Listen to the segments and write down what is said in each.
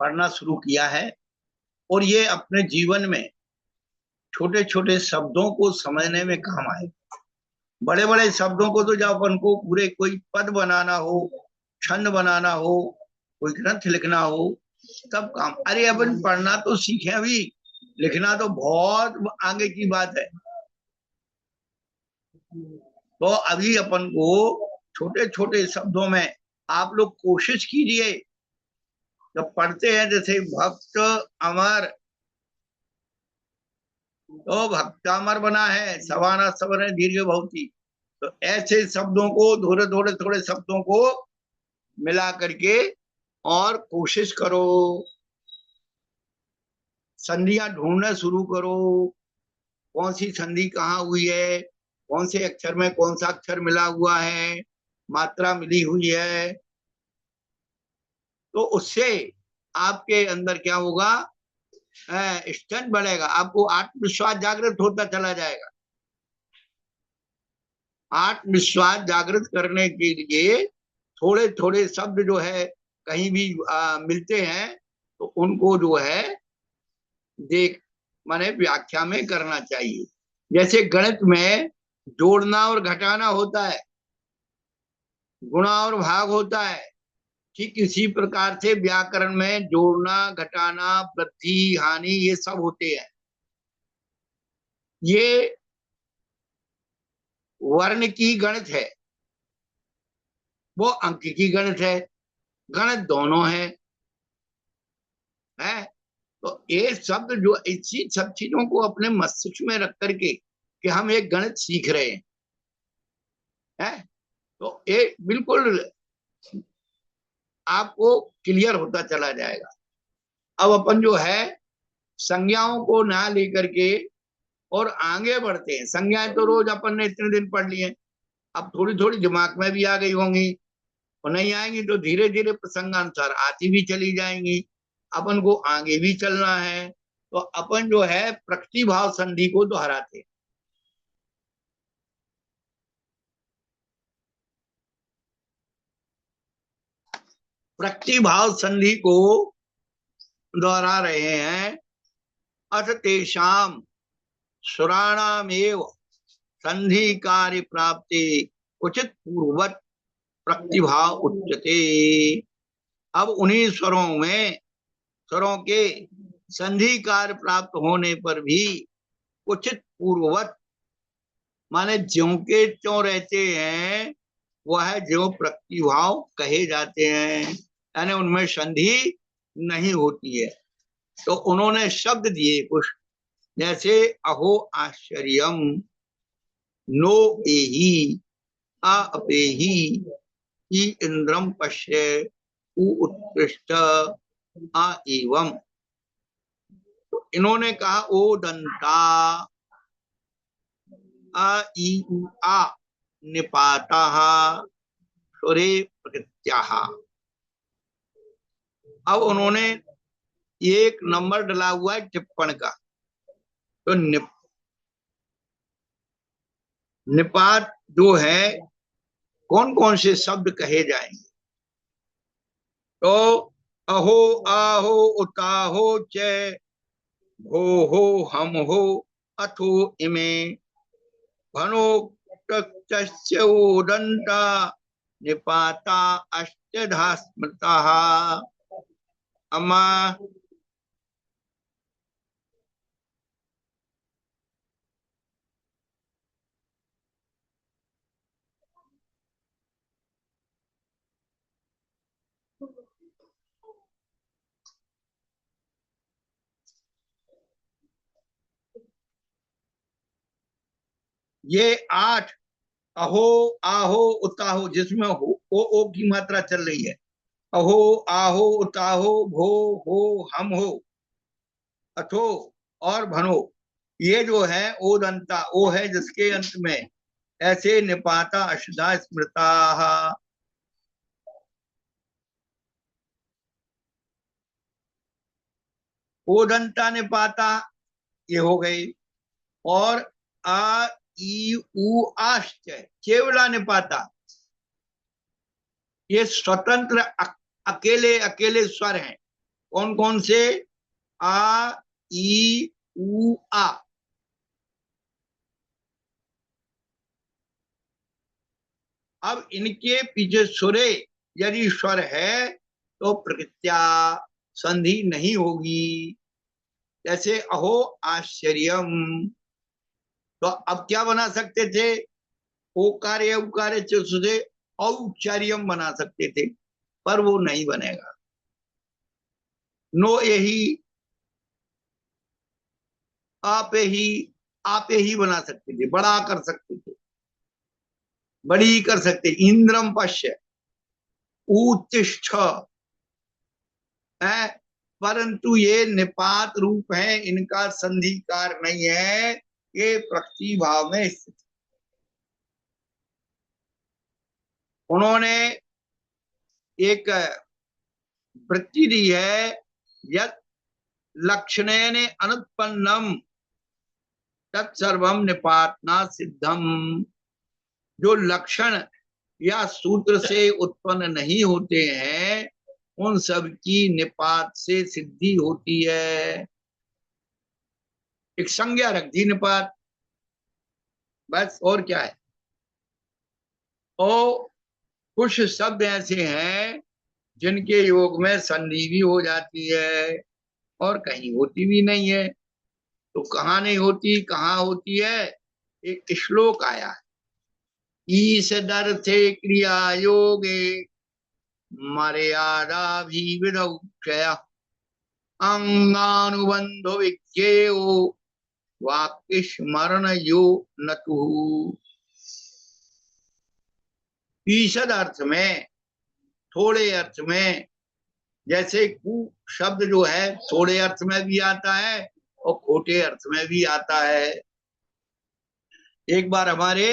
पढ़ना शुरू किया है, और ये अपने जीवन में छोटे छोटे शब्दों को समझने में काम आए। बड़े बड़े शब्दों को तो जब अपन को पूरे कोई पद बनाना हो, छंद बनाना हो, कोई ग्रंथ लिखना हो, तब काम। अरे अपन पढ़ना तो सीखे अभी, लिखना तो बहुत आगे की बात है। तो अभी अपन को छोटे छोटे शब्दों में आप लोग कोशिश कीजिए। जब पढ़ते हैं जैसे भक्त अमर, तो भक्तामर बना है, सवाना सवर दीर्घ भवती। तो ऐसे शब्दों को, थोड़े थोड़े थोड़े शब्दों को मिला करके और कोशिश करो, संधियां ढूंढना शुरू करो। कौन सी संधि कहाँ हुई है, कौन से अक्षर में कौन सा अक्षर मिला हुआ है, मात्रा मिली हुई है। तो उससे आपके अंदर क्या होगा, स्ट्रेंथ बढ़ेगा, आपको आत्मविश्वास जागृत होता चला जाएगा। आत्मविश्वास जागृत करने के लिए थोड़े थोड़े शब्द जो है कहीं भी मिलते हैं, तो उनको जो है देख माने व्याख्या में करना चाहिए। जैसे गणित में जोड़ना और घटाना होता है, गुणा और भाग होता है, ठीक इसी प्रकार से व्याकरण में जोड़ना, घटाना, वृद्धि, हानि, ये सब होते हैं। ये वर्ण की गणित है, वो अंक की गणित है। गणित दोनों है। तो ये शब्द जो इसी सब चीजों को अपने मस्तिष्क में रख करके कि हम एक गणित सीख रहे हैं, तो ये बिल्कुल आपको क्लियर होता चला जाएगा। अब अपन जो है संज्ञाओं को ना लेकर के और आगे बढ़ते हैं। संज्ञाएं तो रोज अपन ने इतने दिन पढ़ लिए, अब थोड़ी थोड़ी दिमाग में भी आ गई होंगी, और नहीं आएंगी तो धीरे धीरे प्रसंगानुसार आती भी चली जाएंगी। अपन को आगे भी चलना है, तो अपन जो है प्रकृति भाव संधि को दोहराते। प्रकृति भाव संधि को दोहरा रहे हैं। अथ तेषाम सुराणामेव संधि कार्य प्राप्ति उचित पूर्ववत प्रतिभाव उच्यते। अब उन्हीं स्वरों के संधि कार्य प्राप्त होने पर भी उचित पूर्ववत माने ज्यों के त्यों रहते हैं, वह ज्यों प्रतिभाव कहे जाते हैं, यानी उनमें संधि नहीं होती है। तो उन्होंने शब्द दिए कुछ, जैसे अहो आश्चर्यम, नो एही, आ अपेही, ई इंद्रम पश्य, उ उत्कृष्ट, आ एवं। तो इन्होंने कहा ओ दंता, आ ई उ आ निपाता, सुरे प्रकृत्या। अब उन्होंने एक नंबर डला हुआ है टिप्पण का। तो निपात जो है, कौन कौन से शब्द कहे जाएंगे, तो अहो, आहो, उताहो, च, भो हो, हम हो, अथो, इमे, भनो, उदंता, निपाता, अष्टधा स्मृता, अमा। ये 8 अहो, आहो, उताहो, जिसमें ओ की मात्रा चल रही है। अहो, आहो, उताहो, भो हो, हम हो, अथो और भनो, ये जो है ओदंता, ओ है जिसके अंत में, ऐसे निपाता, अष्टा स्मृता। ओदंता निपाता ये हो गई। और आ ई उ आश्च केवला निपाता, ये स्वतंत्र अकेले अकेले स्वर हैं, कौन कौन से? आ, ई, उ, आ। अब इनके पीछे सुरे यदि स्वर है तो प्रकृत्या संधि नहीं होगी। जैसे अहो आश्चर्यम, तो अब क्या बना सकते थे? ओकार या उकार से औच्चर्यम बना सकते थे, पर वो नहीं बनेगा। नो यही, आप ही बना सकते थे, बड़ा कर सकते थे, बड़ी कर सकते। इंद्रम पश्य उत्तिष्ठ है, परंतु ये निपात रूप है, इनका संधिकार नहीं है, ये प्रकृति भाव में स्थित। उन्होंने एक वृत्ति दी है, यत लक्षणेन अनुत्पन्नम तत्सर्वम निपातना सिद्धम। जो लक्षण या सूत्र से उत्पन्न नहीं होते हैं, उन सब की निपात से सिद्धि होती है। एक संज्ञा रख दी निपात, बस, और क्या है। और कुछ शब्द ऐसे हैं जिनके योग में संधि भी हो जाती है और कहीं होती भी नहीं है। तो कहाँ नहीं होती, कहाँ होती है? एक श्लोक आया है, ईसदर्थे क्रिया योगे मर्यादा भी विदुक्षय अंगानुबंधो विज्ञेयो वाक्य स्मरण यो नतु। ईसद अर्थ में, थोड़े अर्थ में, जैसे कु शब्द जो है थोड़े अर्थ में भी आता है और खोटे अर्थ में भी आता है। एक बार हमारे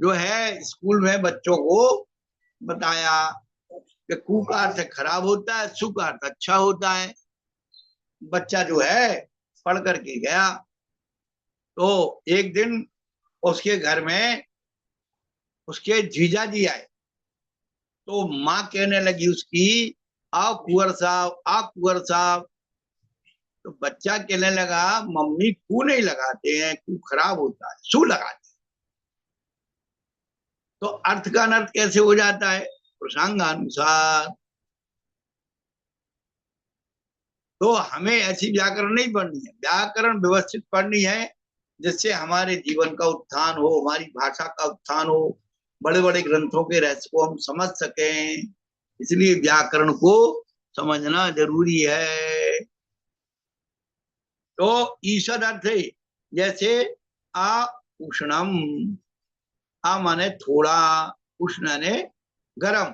जो है स्कूल में बच्चों को बताया कि कु का अर्थ खराब होता है, सु का अर्थ अच्छा होता है। बच्चा जो है पढ़ करके गया, तो एक दिन उसके घर में उसके जीजा जी आए, तो माँ कहने लगी उसकी, आओ कुंवर साहब, आ कुंवर साहब। तो बच्चा कहने लगा, मम्मी कु नहीं लगाते हैं, कु खराब होता है, सु लगाते। तो अर्थ का अनर्थ कैसे हो जाता है? प्रसंगानुसार। तो हमें ऐसी व्याकरण नहीं पढ़नी है, व्याकरण व्यवस्थित पढ़नी है, जिससे हमारे जीवन का उत्थान हो, हमारी भाषा का उत्थान हो, बड़े बड़े ग्रंथों के रहस्य को हम समझ सकें। इसलिए व्याकरण को समझना जरूरी है। तो ईषद अर्थ है, जैसे आ उष्णम, आ माने थोड़ा, उष्ण ने गरम।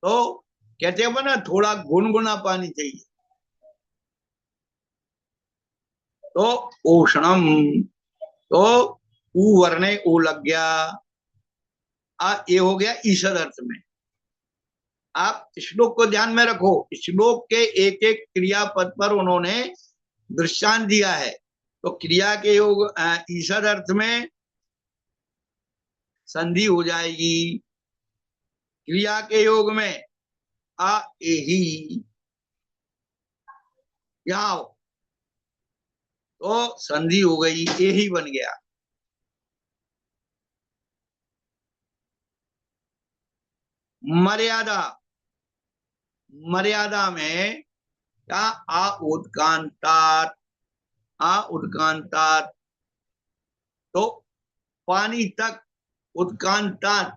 तो कहते हैं ना, थोड़ा गुनगुना पानी चाहिए, तो उष्णम। तो ऊ वर्णे ऊ लग गया, ये हो गया ईषद अर्थ में। आप श्लोक को ध्यान में रखो, श्लोक के एक एक क्रियापद पर उन्होंने दृष्टांत दिया है। तो क्रिया के योग ईषद अर्थ में संधि हो जाएगी, क्रिया के योग में आ एही, यहां तो संधि हो गई, एही बन गया। मर्यादा, मर्यादा में क्या? आ उत्कांतात, आ उत्कांतात। तो पानी तक, उत्कांतात,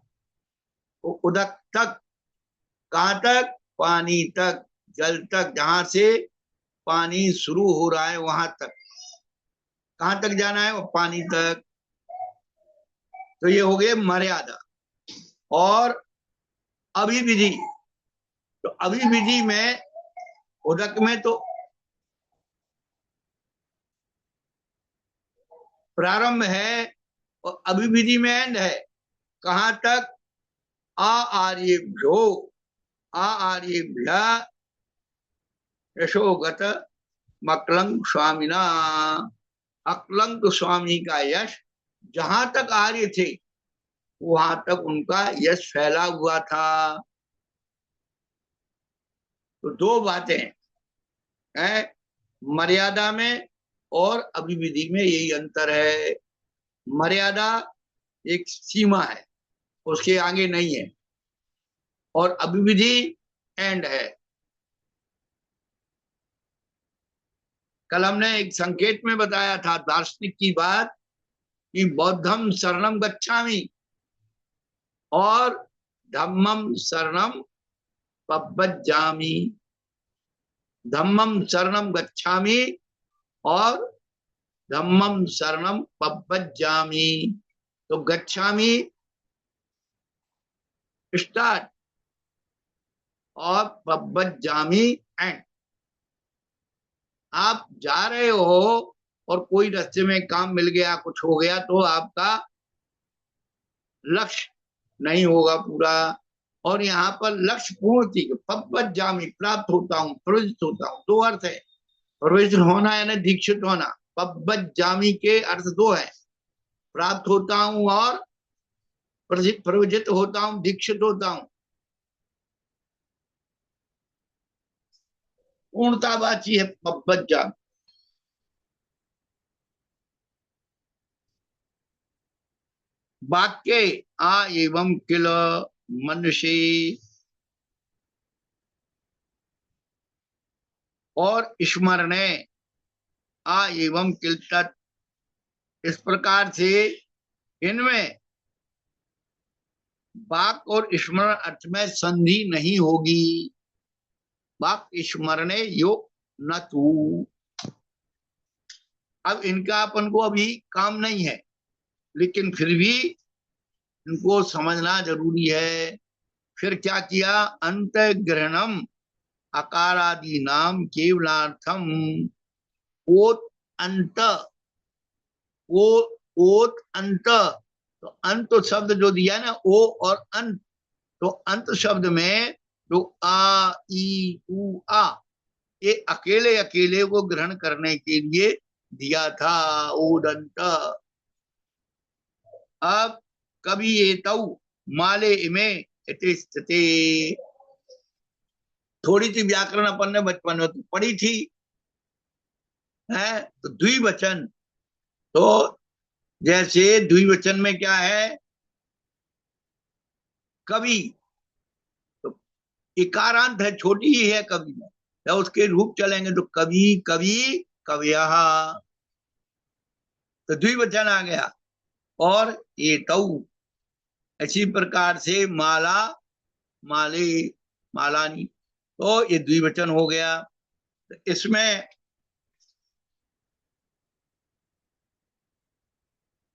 उदक तक, कहां तक? पानी तक, जल तक, जहां से पानी शुरू हो रहा है वहां तक। कहां तक जाना है? वो पानी तक। तो ये हो गए मर्यादा। और अभिविधि, तो अभिविधि में उदक में तो प्रारंभ है और अभिविधि में एंड है। कहां तक? आ आर्यभ्यो, आ आर्यभ्य यशोगत मकलंक स्वामिना। अकलंक स्वामी का यश, जहां तक आर्य थे वहां तक उनका यश फैला हुआ था। तो दो बातें, है। मर्यादा में और अभिविधि में यही अंतर है। मर्यादा एक सीमा है, उसके आगे नहीं है, और अभिविधि एंड है। कल हमने एक संकेत में बताया था दार्शनिक की बात कि बौद्धम शरणम गच्छामि और धम्मम शरणम पव्वज्जामि। धम्मम शरणम गच्छामि और धम्मम शरणम पव्वज्जामि। तो गच्छामि स्टार्ट और पव्वज्जामि एंड। आप जा रहे हो और कोई रास्ते में काम मिल गया, कुछ हो गया, तो आपका लक्ष्य नहीं होगा पूरा। और यहाँ पर लक्ष्य पूर्ति, पव्वज्जामि प्राप्त होता हूँ, प्रवृत्त होता हूँ, दो अर्थ है। प्रवृत्त होना यानी दीक्षित होना। पव्वज्जामि के अर्थ दो है, प्राप्त होता हूँ और प्रवृत्त होता हूँ, दीक्षित होता हूँ। पूर्णतावाची है पव्वज्जामि। वाक्य आ एवं किल मनुष्य और स्मरणे आ एवं किल तत्। इस प्रकार से इनमें वाक और स्मरण अर्थ में संधि नहीं होगी। वाक स्मरणे यो न तू। अब इनका अपन को अभी काम नहीं है, लेकिन फिर भी इनको समझना जरूरी है। फिर क्या किया? अंत ग्रहणम अकारादि नाम केवलार्थम। ओत अंत, ओ ओत अंत। तो अंत शब्द जो दिया ना, ओ और अंत, तो अंत शब्द में जो आ ई उ आ, ये अकेले अकेले को ग्रहण करने के लिए दिया था, ओदंत। अब कभी ये तऊ माले इमे इति स्थिति। थोड़ी सी व्याकरण अपन ने बचपन में तो पढ़ी थी, है तो द्विवचन। तो जैसे द्विवचन में क्या है? कवि, तो इकारांत है, छोटी ही है कवि में, या उसके रूप चलेंगे तो कवि कवि कवयः, तो द्विवचन आ गया। और ये तऊ, इसी प्रकार से माला माले मालानी, तो ये द्विवचन हो गया। तो इसमें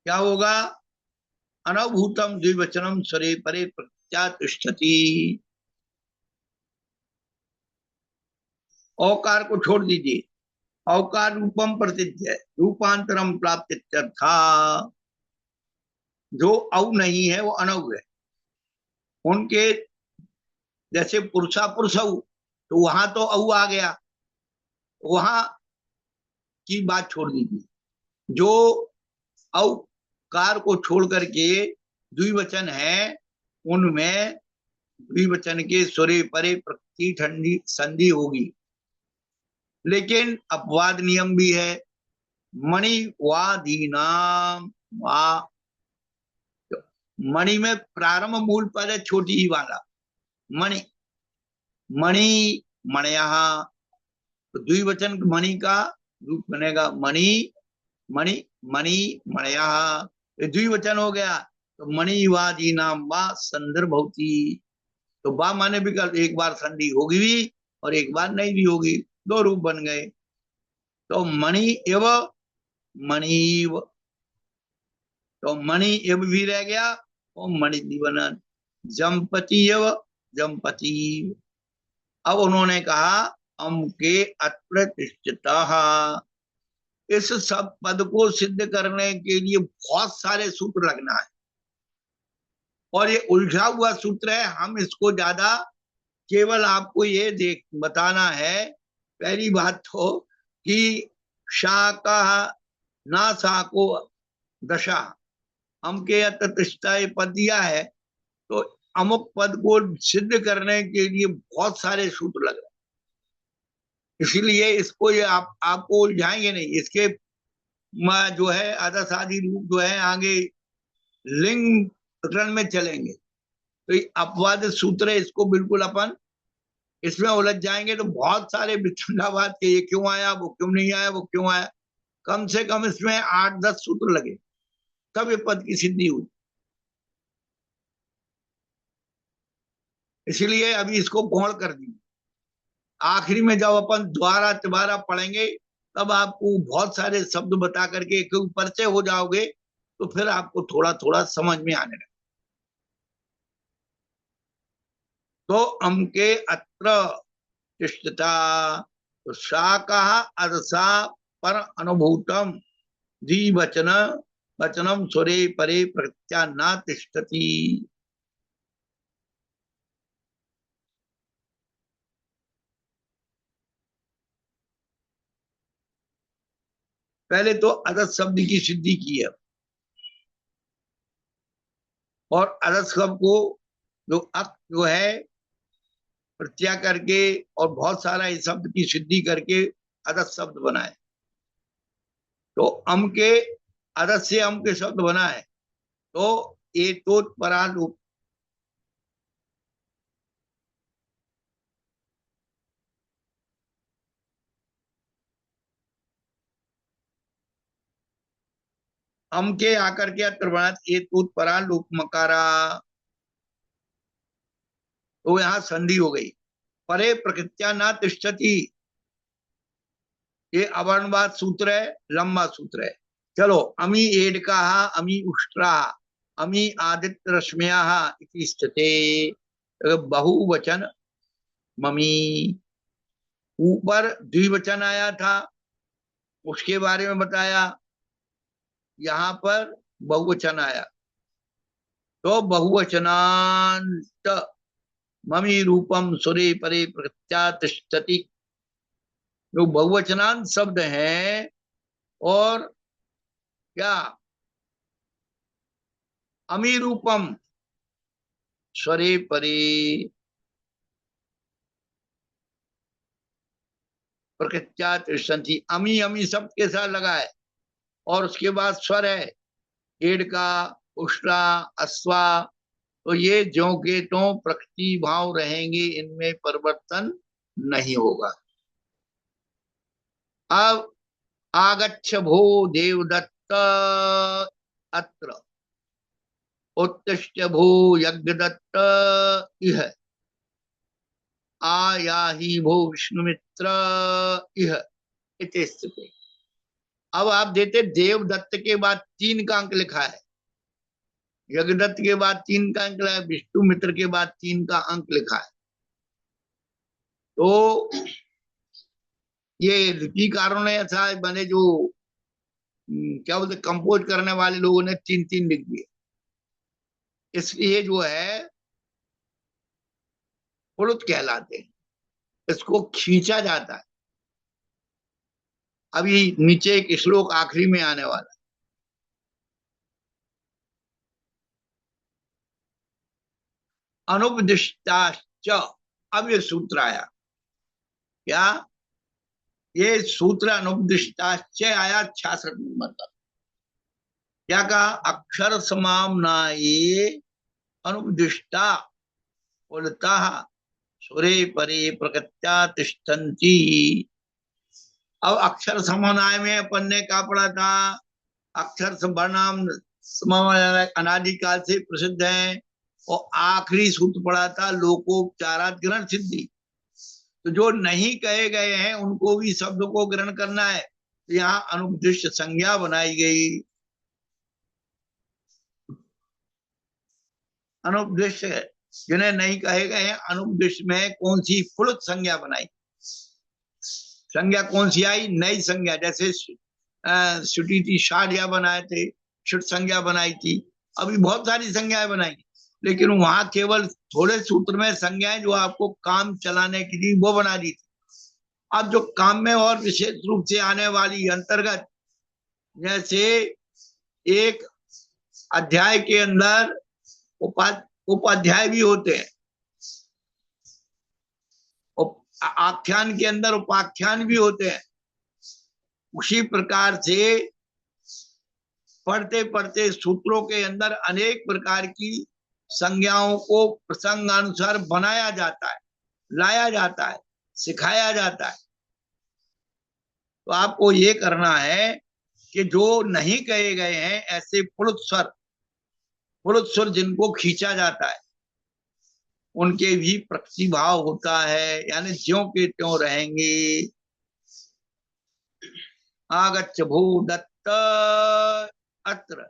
क्या होगा? अनभूतम द्विवचनम स्वरे परे प्रत्यातिष्ठति। औकार को छोड़ दीजिए, औकार रूपम प्रतिज्ञ, रूपांतरम प्राप्त इत्यर्था। जो औ नहीं है वो अनौ है। उनके जैसे पुरुषा पुरुषौ, तो वहां तो औ आ गया, वहां की बात छोड़ दीजिए। जो औकार को छोड़ करके द्विवचन है, उनमें द्विवचन के सुरे परे प्रति ठंडी संधि होगी। लेकिन अपवाद नियम भी है। मणिवादीनाम वा, मणि में प्रारंभ मूल पद है छोटी ही वाला, मणि मणि मणयः, तो द्विवचन मणि का रूप बनेगा मणि मणि मणि मणयः, ये द्विवचन हो गया। तो मणिवादी नाम वा संदर्भ होती। तो बा माने विकल्प, एक बार संधि होगी भी और एक बार नहीं भी होगी, दो रूप बन गए। तो मणि एव मणिव, तो मणि एव भी रह गया और मणि बनन। जमपति एव जमपति। अब उन्होंने कहा अम के अप्रतिष्ठिता। इस सब पद को सिद्ध करने के लिए बहुत सारे सूत्र लगना है, और ये उलझा हुआ सूत्र है। हम इसको ज्यादा, केवल आपको ये देख बताना है पहली बात तो कि शाका ना साको दशा, हम के अतिष्ठा ये पद दिया है, तो अमुक पद को सिद्ध करने के लिए बहुत सारे सूत्र लग रहे हैं। इसीलिए इसको ये आपको उलझाएंगे नहीं। इसके जो है आदर्श आदि रूप जो है आगे लिंग प्रकरण में चलेंगे। तो ये अपवाद सूत्र है, इसको बिल्कुल अपन इसमें उलझ जाएंगे तो बहुत सारे वितंडावाद के, ये क्यों आया, वो क्यों नहीं आया, वो क्यों आया, कम से कम इसमें 8-10 सूत्र लगे तब ये पद की सिद्धि हुई। इसीलिए अभी इसको गौण कर दी। आखिरी में जब अपन द्वारा तिबारा पढ़ेंगे तब आपको बहुत सारे शब्द बता करके एक परिचय हो जाओगे, तो फिर आपको थोड़ा थोड़ा समझ में आने लगे। तो अमके अत्र तिष्ठता, तो सा कहा अदसा पर अनुभूतम द्विवचन वचनम स्वरे परे प्रत्या न तिष्ठति। पहले तो अदस शब्द की सिद्धि की है, और अदस शब्द को जो अक जो है प्रत्याग करके और बहुत सारा इस शब्द की सिद्धि करके अदस शब्द बनाए। तो अम के अदस से अम के शब्द बना है, तो ये तो परालूप। अम के आकर के अत्र बना ये तो परालूप मकारा, तो यहाँ संधि हो गई। परे प्रकृत्या न तिष्ठति, ये अवर्णवाद सूत्र है, लंबा सूत्र है। चलो, अमी एडका अमी उष्ट्रा अमी आदित्य रश्मिया इति स्थिते, बहुवचन ममी। ऊपर द्विवचन आया था, उसके बारे में बताया। यहाँ पर बहुवचन आया, तो बहुवचनांत ममी रूपम सुरे परे प्रत्यातिष्ठति। जो बहुवचनांत शब्द है, और क्या अमी रूपम स्वरे परे प्रकृत्यातिष्ठन्ति, अमी अमी शब्द के साथ लगा है, और उसके बाद स्वर है एड का, उष्णा, अश्वा। तो ये ज्यों के त्यों प्रकृति भाव रहेंगे, इनमें परिवर्तन नहीं होगा। अब आगच्छ भो देवदत्त अत्र, उत्तिष्ठ भो यज्ञदत्त इह, आयाहि भो विष्णुमित्र इह इति स्थिते। अब आप देते देवदत्त के बाद 3 का अंक लिखा है, यज्ञदत्त के बाद 3 का अंक लिखा है, विष्णु मित्र के बाद 3 का अंक लिखा है। तो ये लिपिकारों ने ऐसा बने जो क्या बोलते कंपोज करने वाले लोगों ने 3-3 लिख दिए। इसलिए जो है पुलुत कहलाते हैं, इसको खींचा जाता है। अभी नीचे एक श्लोक आखिरी में आने वाला है। अनुपदिष्टाश्च, अब ये सूत्र आया। क्या ये सूत्र अनुपदिष्टाश्च आया 66 नंबर का। क्या कहा, अक्षर समामनाये अनुपदिष्टा उलता सुरे परे प्रकृत्या तिष्ठन्ति। अब अक्षर समन्वय में अपन ने क्या पढ़ा था, अक्षर वर्णाम समन्वय अनादिकाल से प्रसिद्ध है, और आखिरी सूत्र पढ़ा था लोकोपचारात ग्रहण सिद्धि। तो जो नहीं कहे गए हैं उनको भी शब्द को ग्रहण करना है। तो यहाँ अनुपदिष्ट संज्ञा बनाई गई। अनुपदिष्ट जिन्हें नहीं कहे गए हैं, अनुपदिष्ट में कौन सी फुलत संज्ञा बनाई, संज्ञा कौन सी आई, नई संज्ञा। जैसे छुट्टी थी, शाढ़िया बनाए थे, छुट संज्ञा बनाई थी। अभी बहुत सारी संज्ञाएं बनाई, लेकिन वहां केवल थोड़े सूत्र में संज्ञाएं जो आपको काम चलाने के लिए वो बना दी थी। अब जो काम में और विशेष रूप से आने वाली अंतर्गत, जैसे एक अध्याय के अंदर उपाध्याय भी होते हैं, आख्यान के अंदर उपाख्यान भी होते हैं। उसी प्रकार से पढ़ते पढ़ते सूत्रों के अंदर अनेक प्रकार की संज्ञाओं को प्रसंगानुसार बनाया जाता है, लाया जाता है, सिखाया जाता है। तो आपको ये करना है कि जो नहीं कहे गए हैं ऐसे पुरुष स्वर जिनको खींचा जाता है उनके भी प्रतिभाव होता है, यानी ज्यों के त्यों रहेंगे। आगच्छ भू दत्त अत्र,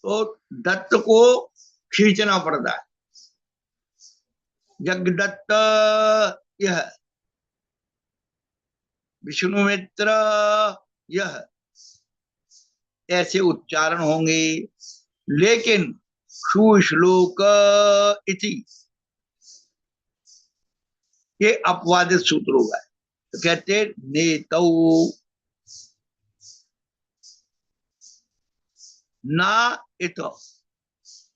तो दत्त को खींचना पड़ता है। जगदत्त यह, विष्णु मित्र यह, ऐसे उच्चारण होंगे। लेकिन सुश्लोक इति ये अपवादित सूत्र होगा। तो कहते नेतौ ना इतो,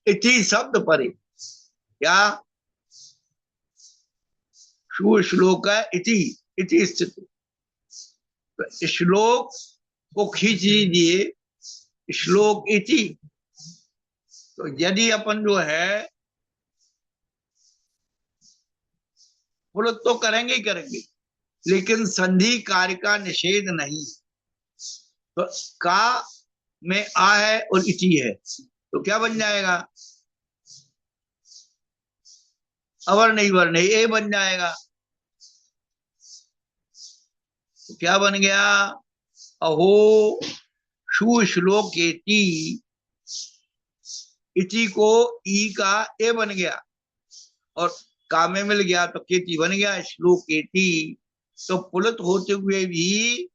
इति शब्द परे, क्या सुश्लोक इति, इति स्थित। तो श्लोक को खींच लीजिए, श्लोक इति। तो यदि अपन जो है पुलुत तो करेंगे ही करेंगे, लेकिन संधि कार्य का निषेध नहीं। तो का में आ है और इति है, तो क्या बन जाएगा? अवर्ण वर्ण ए बन जाएगा। तो क्या बन गया? अहो सुश्लोकेति, इति को ई का ए बन गया और का में मिल गया तो केति बन गया, श्लोकेति। तो पुलुत होते हुए भी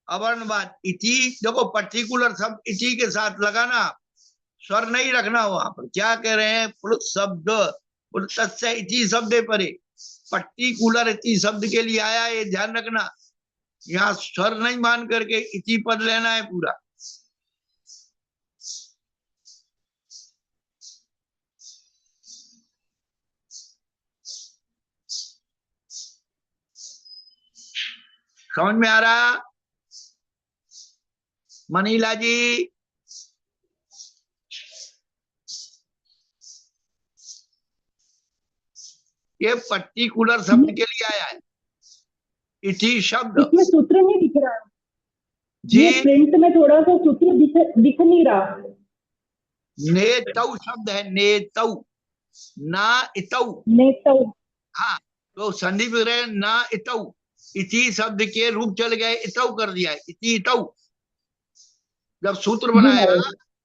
अवर्णवाद इति, देखो पर्टिकुलर शब्द इति के साथ लगाना, स्वर नहीं रखना वहां पर। क्या कह रहे हैं? पुलुत शब्द पुलुतस्य इति शब्द परे, पर्टिकुलर इति शब्द के लिए आया, ये ध्यान रखना। यहाँ स्वर नहीं मान करके इति पद लेना है पूरा। समझ में आ रहा मनीला जी? ये पर्टिकुलर शब्द के लिए आया है इति शब्द। इसमें सूत्र नहीं दिख रहा जी, ये प्रिंट में थोड़ा सा सूत्र दिख नहीं रहा। नेतौ शब्द है, नेतौ ना इतौ। नेतौ, हाँ, तो संधि विग्रह ना इतौ, इति शब्द के रूप चल गए, इतौ कर दिया है, इति इतौ। जब सूत्र बनाया,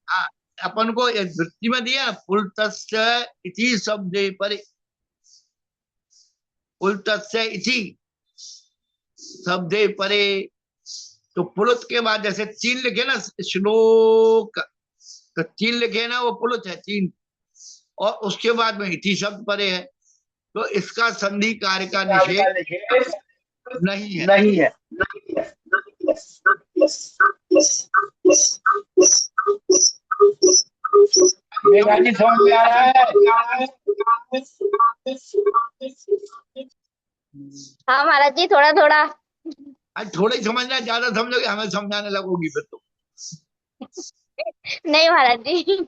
हाँ, अपन को एक वृत्ति में दिया पुलतस्य इति शब्द परे, पुलतस्य इति शब्द परे। तो पुलुत के बाद जैसे चीन लिखे ना श्लोक, तो चीन लिखे ना वो पुलुत है चीन, और उसके बाद में इति शब्द परे है। तो इसका संधि कार्य का निषेध नहीं है। नहीं है। समझ में आ रहा है? हाँ महाराज जी, थोड़ा थोड़ा। आज थोड़ा ही समझना, ज्यादा समझोगे हमें समझाने लगोगी फिर तो। नहीं महाराज जी,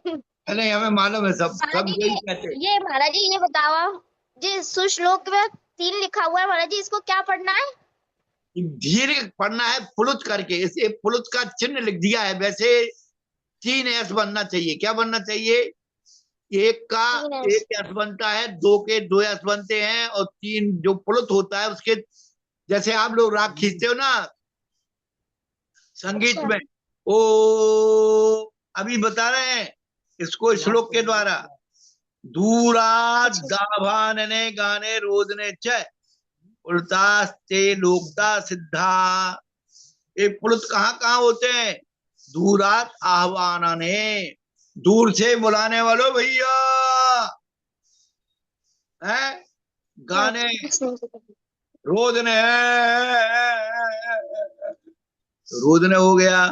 नहीं, हमें मालूम है सब महाराज जी यही कहते हैं। ये महाराज जी ये बताओ, जी सुश्लोक में 3 लिखा हुआ है महाराज जी, इसको क्या पढ़ना है? धीरे पढ़ना है पुलुत करके, इसे पुलुत का चिन्ह लिख दिया है। वैसे 3 एस बनना चाहिए। क्या बनना चाहिए? एक का 1 एस बनता है, 2 के 2 एस बनते हैं, और 3 जो पुलुत होता है उसके, जैसे आप लोग राग खींचते हो ना संगीत में, ओ अभी बता रहे हैं इसको श्लोक के द्वारा। दूरात दाभानने गाने रोदने च पुलतास्ते लोकता सिद्धा। ये पुलुत कहाँ होते हैं? दूरात आह्वानने, दूर से बुलाने वालों भैया है, गाने रोदने, रोदने हो गया।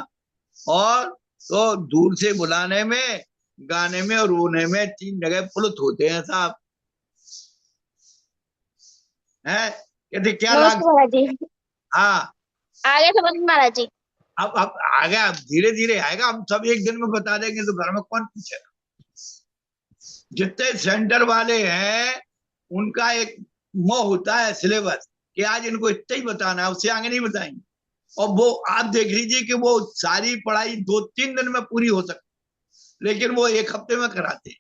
और तो दूर से बुलाने में, गाने में और रोने में 3 जगह पुलुत होते हैं साहब, है। कहते क्या राग। नमस्ते महाराज जी। हाँ, आगे समझ में महाराज जी। अब आ गया, धीरे धीरे आएगा। हम सब एक दिन में बता देंगे तो घर में कौन पूछेगा। जितने सेंटर वाले हैं उनका एक मोह होता है सिलेबस कि आज इनको इतना ही बताना है, उससे आगे नहीं बताएंगे। और वो आप देख लीजिए कि वो सारी पढ़ाई 2-3 दिन में पूरी हो सकती, लेकिन वो एक हफ्ते में कराते हैं।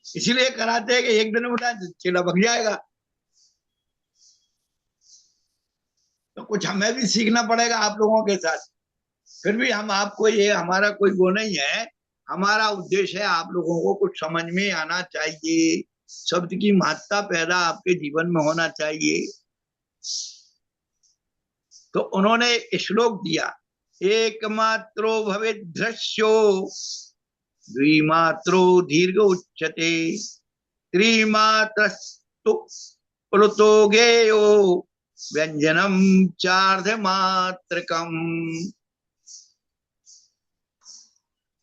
इसीलिए कराते हैं कि एक दिन में बताए तो चेला भग जाएगा। तो कुछ हमें भी सीखना पड़ेगा आप लोगों के साथ। फिर भी हम आपको, ये हमारा कोई वो नहीं है, हमारा उद्देश्य है आप लोगों को कुछ समझ में आना चाहिए, शब्द की महत्ता पैदा आपके जीवन में होना चाहिए। तो उन्होंने श्लोक दिया, एकमात्रो भवेद् दृश्यो द्विमात्रो दीर्घ उच्यते त्रिमात्रस्तु प्लुतो गेयो व्यंजनम चार्धमात्रकम।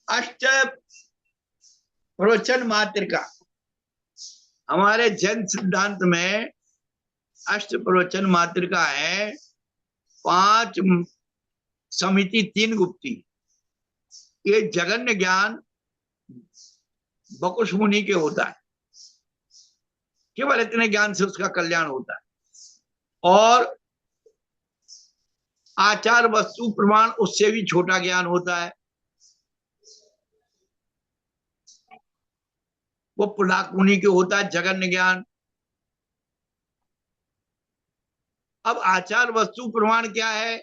अष्ट प्रवचन मात्रिका, हमारे जैन सिद्धांत में अष्ट प्रवचन मात्रिका है। 5 समिति, 3 गुप्ती। ये जगन्य ज्ञान बकुश मुनि के होता है, केवल इतने ज्ञान से उसका कल्याण होता है। और आचार वस्तु प्रमाण, उससे भी छोटा ज्ञान होता है, वो पुलाक मुनि के होता है जगन्य ज्ञान। अब आचार वस्तु प्रमाण क्या है?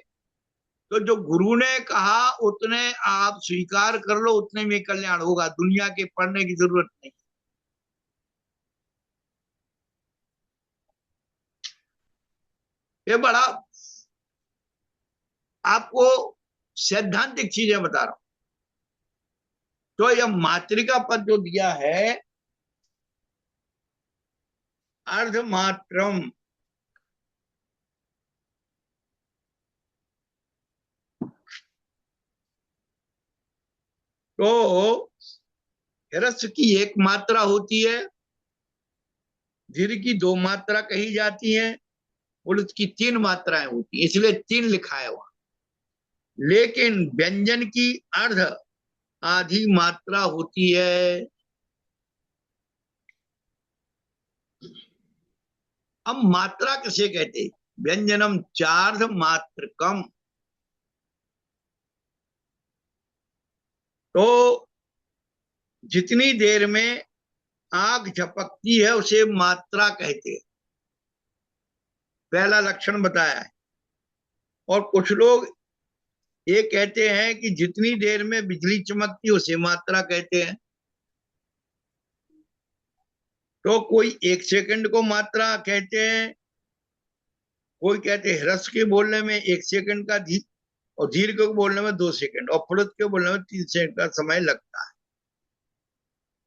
तो जो गुरु ने कहा उतने आप स्वीकार कर लो, उतने में कल्याण होगा, दुनिया के पढ़ने की जरूरत नहीं। ये बड़ा आपको सैद्धांतिक चीजें बता रहा हूं। तो यह मात्रिका पद जो दिया है, अर्धमात्रम, तो ह्रस्व की 1 मात्रा होती है, दीर्घ की 2 मात्रा कही जाती है, और उसकी 3 मात्राएं होती है, इसलिए 3 लिखा है वहां। लेकिन व्यंजन की अर्ध आधी मात्रा होती है। अब मात्रा किसे कहते? व्यंजनम चार्ध मात्रकम। तो जितनी देर में आंख झपकती है उसे मात्रा कहते हैं, पहला लक्षण बताया है। और कुछ लोग ये कहते हैं कि जितनी देर में बिजली चमकती है उसे मात्रा कहते हैं। तो कोई 1 सेकंड को मात्रा कहते हैं, कोई कहते हैं ह्रस्व के बोलने में 1 सेकंड का, और दीर्घ को बोलने में 2 सेकंड, और प्लुत के बोलने में 3 सेकंड का समय लगता है।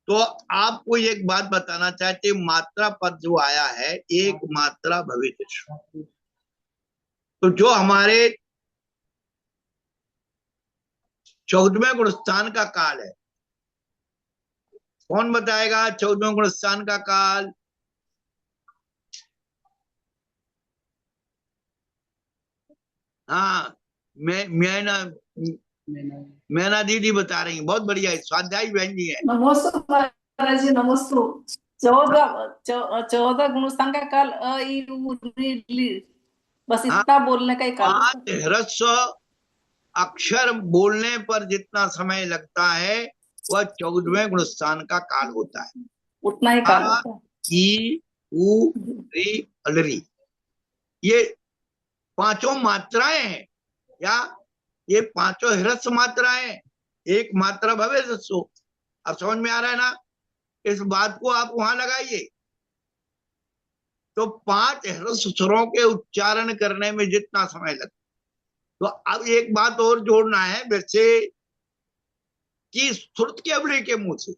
तो आपको एक बात बताना चाहते, मात्रा पद जो आया है, एक मात्रा भविष्य, तो जो हमारे 14वें गुणस्थान का काल है, कौन बताएगा 14वें गुणस्थान का काल? हाँ, मैना दीदी बता रही है, बहुत बढ़िया है, स्वाध्यायी बहन जी है। नमस्ते महाराज जी, नमस्ते। 14 गुणस्थान का काल अ ई उ री ली, बस हाँ, इतना बोलने का ही काल होता 5 ह्रस्व अक्षर बोलने पर जितना समय लगता है वह 14वें गुणस्थान का काल होता है। उतना ही काल आ, होता है। ई, उ, री, अलरी, ये 5 मात्राएं हैं, या ये 5 ह्रस्व मात्राएं, 1 मात्रा भवे सो। अब समझ में आ रहा है ना? इस बात को आप वहां लगाइए। तो 5 ह्रस्व स्वरों के उच्चारण करने में जितना समय लगता, तो अब एक बात और जोड़ना है, वैसे कि श्रुत के अबले के मुंह से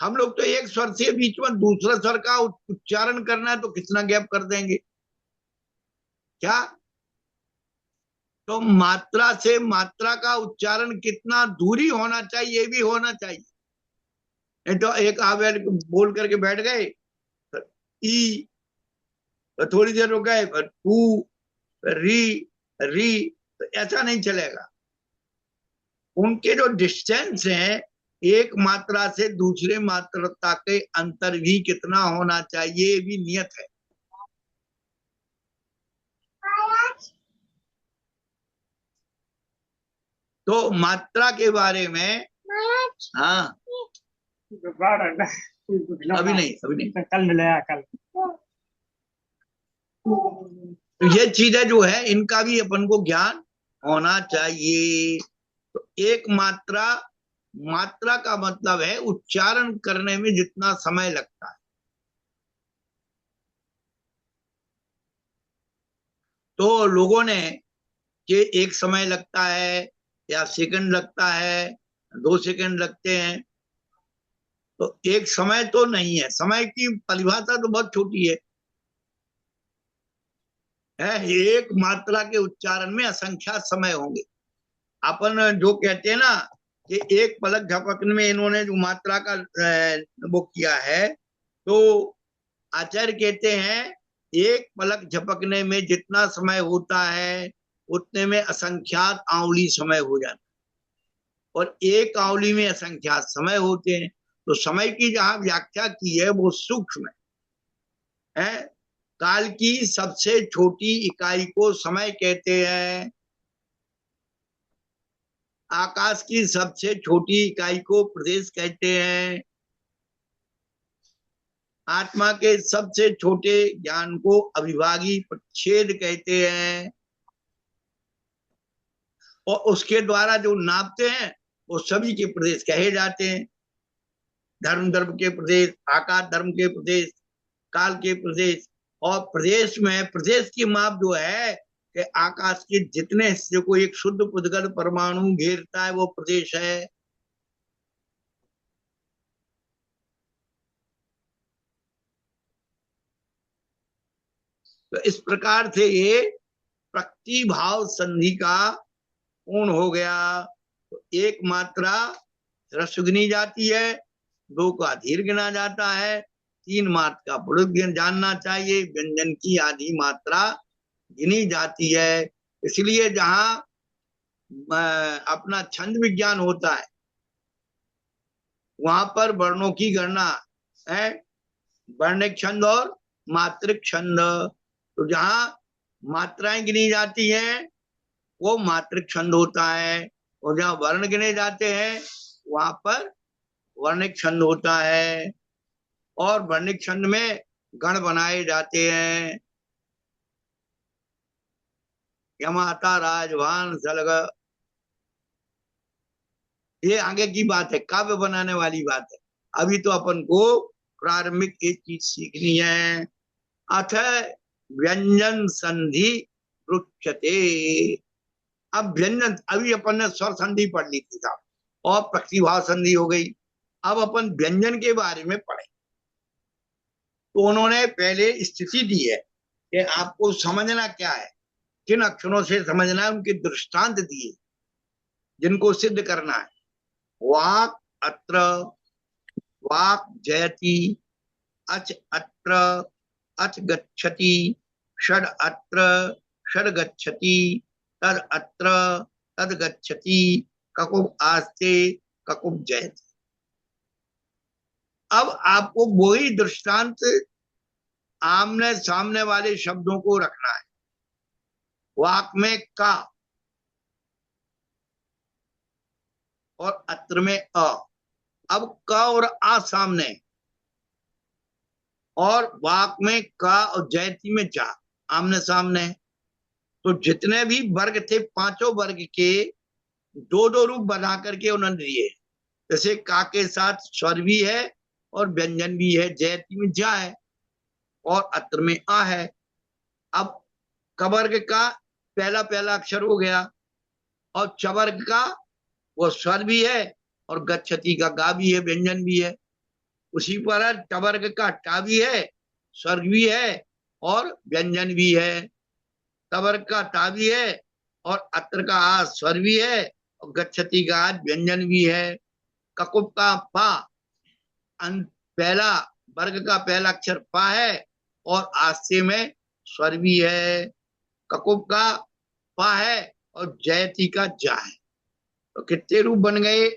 हम लोग तो एक स्वर से बीच में दूसरा स्वर का उच्चारण करना है तो कितना गैप कर देंगे क्या? तो मात्रा से मात्रा का उच्चारण कितना दूरी होना चाहिए, ये भी होना चाहिए। नहीं तो एक आप बोल करके बैठ गए, ई तो थोड़ी देर रुक गए, टू, री, री, तो ऐसा नहीं चलेगा। उनके जो डिस्टेंस है, एक मात्रा से दूसरे मात्रा के अंतर भी कितना होना चाहिए, ये भी नियत है। तो मात्रा के बारे में, हाँ, अभी नहीं, अभी नहीं, कल मिलेगा कल। तो ये चीजें जो है इनका भी अपन को ज्ञान होना चाहिए। तो एक मात्रा, मात्रा का मतलब है उच्चारण करने में जितना समय लगता है। तो लोगों ने कि एक समय लगता है या सेकंड लगता है, 2 सेकंड लगते हैं, तो एक समय तो नहीं है। समय की परिभाषा तो बहुत छोटी है। एक मात्रा के उच्चारण में असंख्यात समय होंगे। अपन जो कहते हैं ना कि एक पलक झपकने में इन्होंने जो मात्रा का वो किया है, तो आचार्य कहते हैं एक पलक झपकने में जितना समय होता है उतने में असंख्यात आंवली समय हो जाता है, और एक आंवली में असंख्यात समय होते हैं। तो समय की जहां व्याख्या की है वो सूक्ष्म है। काल की सबसे छोटी इकाई को समय कहते हैं। आकाश की सबसे छोटी इकाई को प्रदेश कहते हैं। आत्मा के सबसे छोटे ज्ञान को अविभागी प्रच्छेद कहते हैं। और उसके द्वारा जो नापते हैं वो सभी के प्रदेश कहे जाते हैं। धर्म धर्म के प्रदेश, आकाश धर्म के प्रदेश, काल के प्रदेश। और प्रदेश में प्रदेश की माप जो है कि आकाश के जितने हिस्से को एक शुद्ध पुद्गल परमाणु घेरता है वो प्रदेश है। तो इस प्रकार से ये प्रतिभाव संधि का पूर्ण हो गया। तो एक मात्रा ह्रस्व गिनी जाती है, 2 का दीर्घ गिना जाता है, 3 मात्रा का पुरुष जानना चाहिए, व्यंजन की आधी मात्रा गिनी जाती है। इसलिए जहां अपना छंद विज्ञान होता है वहां पर वर्णों की गणना है, वर्णिक छंद और मात्रिक छंद। तो जहां मात्राएं गिनी जाती हैं वो मात्रिक छंद होता है, और जहां वर्ण गिने जाते हैं वहां पर वर्णिक छंद होता है। और वर्णिक छंद में गण बनाए जाते हैं, यमाता, राजभान, सलग। ये आगे की बात है, काव्य बनाने वाली बात है। अभी तो अपन को प्रारंभिक एक चीज सीखनी है। अथ व्यंजन संधि रुच्यते। अब व्यंजन, अभी अपन ने स्वर संधि पढ़ ली थी साहब, और प्रतिभाव संधि हो गई। अब अपन व्यंजन के बारे में पढ़े। तो उन्होंने पहले स्थिति दी है कि आपको समझना क्या है, किन अक्षरों से समझना है, उनके दृष्टांत दिए जिनको सिद्ध करना है। वाक अत्र, वाक जयति, अच अत्र, अच गच्छति, षड अत्र, षड गच्छति, तद अत्र, तद गच्छति, ककुब आस्ते, ककुब जयति। अब आपको वही दृष्टांत आमने सामने वाले शब्दों को रखना है। वाक में का और अत्र में अ। अब क और आ सामने, और वाक में का और जयति में जा आमने सामने। तो जितने भी वर्ग थे, 5 वर्ग के 2-2 रूप बना करके उन्होंने दिए। जैसे का के साथ स्वर भी है और व्यंजन भी है, जयति में जा है और अत्र में आ है। अब कवर्ग का पहला पहला अक्षर हो गया, और चवर्ग का वो स्वर भी है और गच्छति का गा भी है, व्यंजन भी है। उसी पर टवर्ग का टा भी है, स्वर्ग भी है और व्यंजन भी है। तवर्ग का टा भी है और अत्र का आ स्वर भी है और गच्छति का आ व्यंजन भी है। ककुब का पा, पहला वर्ग का पहला अक्षर पा है और आस्ते में स्वर भी है, ककुब का पा है और जयति का जा है। तो कितने रूप बन गए?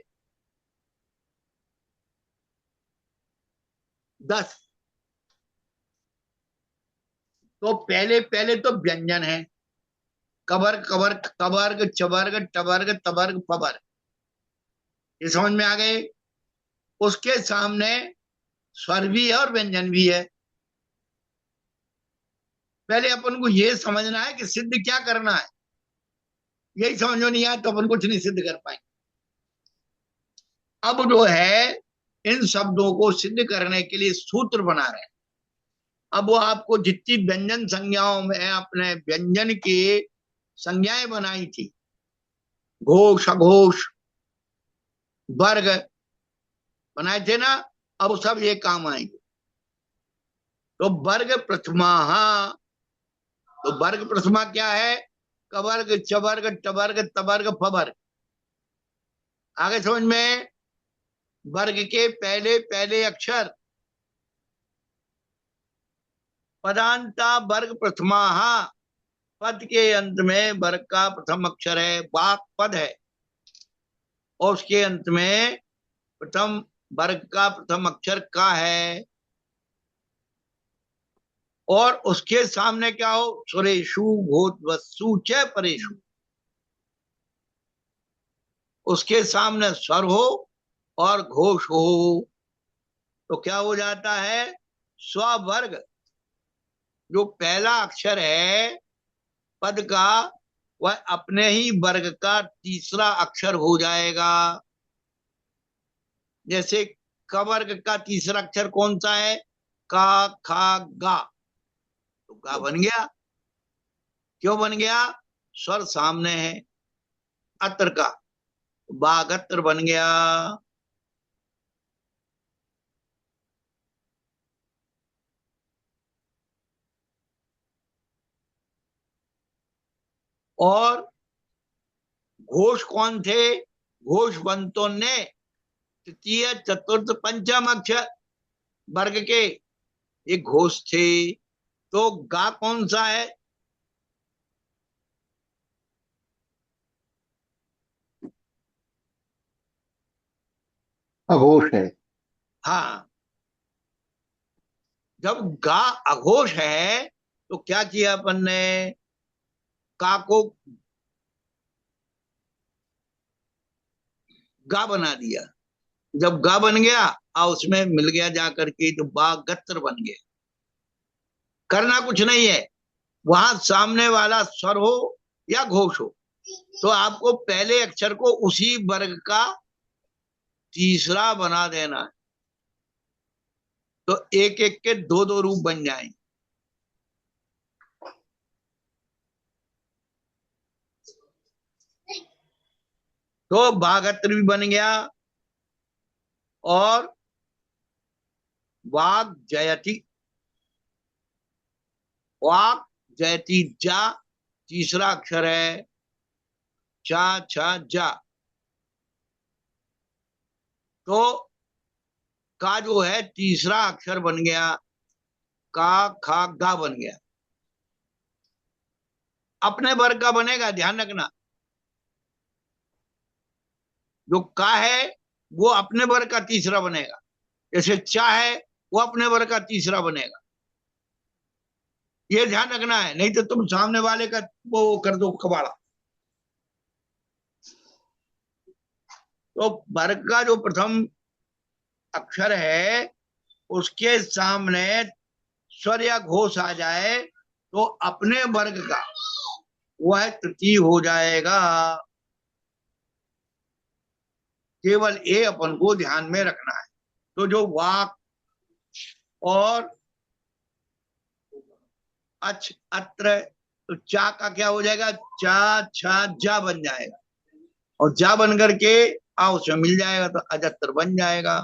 10। तो पहले पहले तो व्यंजन है, कबर कबर कबर्ग चबर्ग टबर्ग तबर्ग पबर, ये समझ में आ गए। उसके सामने स्वर भी है और व्यंजन भी है। पहले अपन को ये समझना है कि सिद्ध क्या करना है। यही समझ में नहीं आया तो अपन कुछ नहीं सिद्ध कर पाएंगे। अब जो है इन शब्दों को सिद्ध करने के लिए सूत्र बना रहे हैं। अब वो आपको जितनी व्यंजन संज्ञाओं में अपने व्यंजन की संज्ञाएं बनाई थी, घोष अघोष वर्ग बनाए थे ना, अब सब ये काम आएंगे। तो वर्ग प्रथमा, तो वर्ग प्रथमा क्या है? कवर्ग चवर्ग टवर्ग तवर्ग फवर्ग। आगे समझ में? वर्ग के पहले पहले अक्षर, पदांता वर्ग प्रथमा, पद के अंत में वर्ग का प्रथम अक्षर है, वाक पद है, और उसके अंत में प्रथम वर्ग का प्रथम अक्षर का है। और उसके सामने क्या हो? सुरेशु भूतवत्सु च परेशु, उसके सामने स्वर हो और घोष हो। तो क्या हो जाता है? स्वर्ग जो पहला अक्षर है पद का, वह अपने ही वर्ग का तीसरा अक्षर हो जाएगा। जैसे कवर्ग का तीसरा अक्षर कौन सा है? का खा गा, तो गा बन गया। क्यों बन गया? स्वर सामने है। अत्र का बागत्र बन गया। और घोष कौन थे? घोष बंतों ने तृतीय चतुर्थ पंचम अक्षर वर्ग के ये घोष थे। तो गा कौन सा है? अघोष है। हाँ, जब गा अघोष है तो क्या किया अपन ने? का को गा बना दिया। जब गा बन गया उसमें मिल गया जाकर के, तो बा गत्र बन गया। करना कुछ नहीं है, वहां सामने वाला स्वर हो या घोष हो, तो आपको पहले अक्षर को उसी वर्ग का तीसरा बना देना है। तो एक एक के दो दो रूप बन जाएंगे। तो भागत्र भी बन गया, और वाग जयति, वाक जयति जा तीसरा अक्षर है, चा छा जा। तो का जो है तीसरा अक्षर बन गया, का खा गा बन गया। अपने वर्ग का बनेगा, ध्यान रखना। जो का है वो अपने वर्ग का तीसरा बनेगा, जैसे चा है वो अपने वर्ग का तीसरा बनेगा। ये ध्यान रखना है, नहीं तो तुम सामने वाले का वो कर दो कबाड़ा। तो वर्ग का जो प्रथम अक्षर है उसके सामने स्वर या घोष आ जाए तो अपने वर्ग का वह तृतीय हो जाएगा। केवल ये अपन को ध्यान में रखना है। तो जो वाक और अच अत्र, तो चा का क्या हो जाएगा? चा छा जा बन जाएगा, और जा बन करके उसमें मिल जाएगा तो अजत्र बन जाएगा।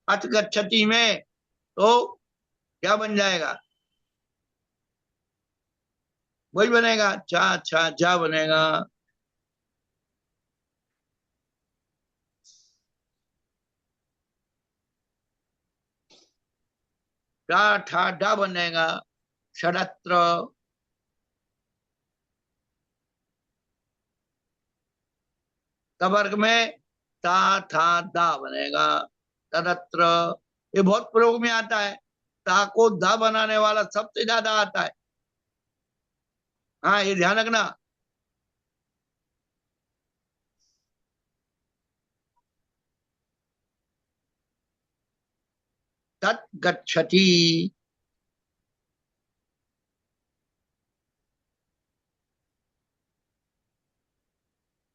अच गच्छति में तो क्या बन जाएगा? वही बनेगा, चा छा जा बनेगा। टा ठा डा बनेगा, षडत्र, तवर्ग में ता था दा बनेगा, तदत्र। ये बहुत प्रयोग में आता है, ता को दा बनाने वाला सबसे ज्यादा आता है। हाँ, ये ध्यान रखना। तत् गच्छति,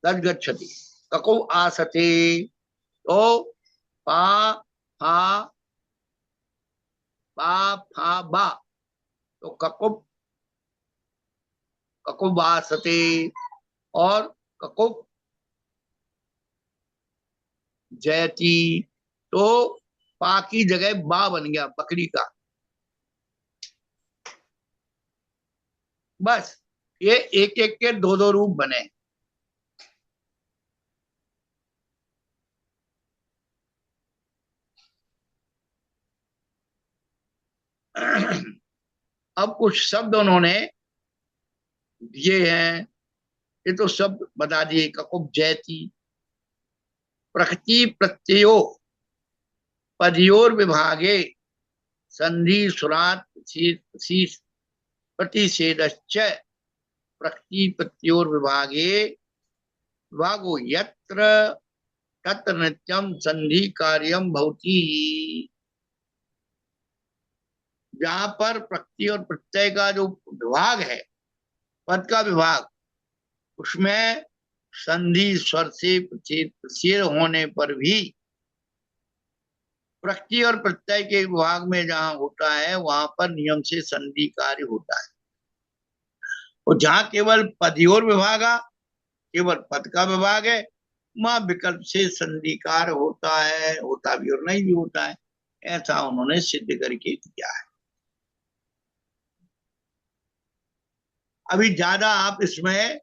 तत् गच्छति। कको आसते, तो पा फा, पा फा बा, तो ककुब, ककुब आसते। और ककुब जयती, तो पा की जगह बा बन गया, बकरी का। बस ये एक एक के दो दो रूप बने। अब कुछ शब्द उन्होंने दिए हैं, ये तो शब्द बता दिए। ककुब जयती, प्रकृति प्रत्ययो पदयोर विभागे संधि सुरात प्रतिषेधश्च, प्रकृति प्रत्ययोर विभागे विभागो यत्र तत्र नित्यम संधि कार्यम भवति। जहां पर प्रकृति और प्रत्यय का जो विभाग है, पद का विभाग, उसमें संधि स्वर से प्रत्यय होने पर भी प्रकृति और प्रत्यय के विभाग में जहां होता है वहां पर नियम से संधि कार्य होता है। और जहां केवल पदयोर विभागा, केवल पद का विभाग है, वहां विकल्प से संधिकार होता है, होता भी और नहीं भी होता है। ऐसा उन्होंने सिद्ध करके किया है। अभी ज्यादा आप इसमें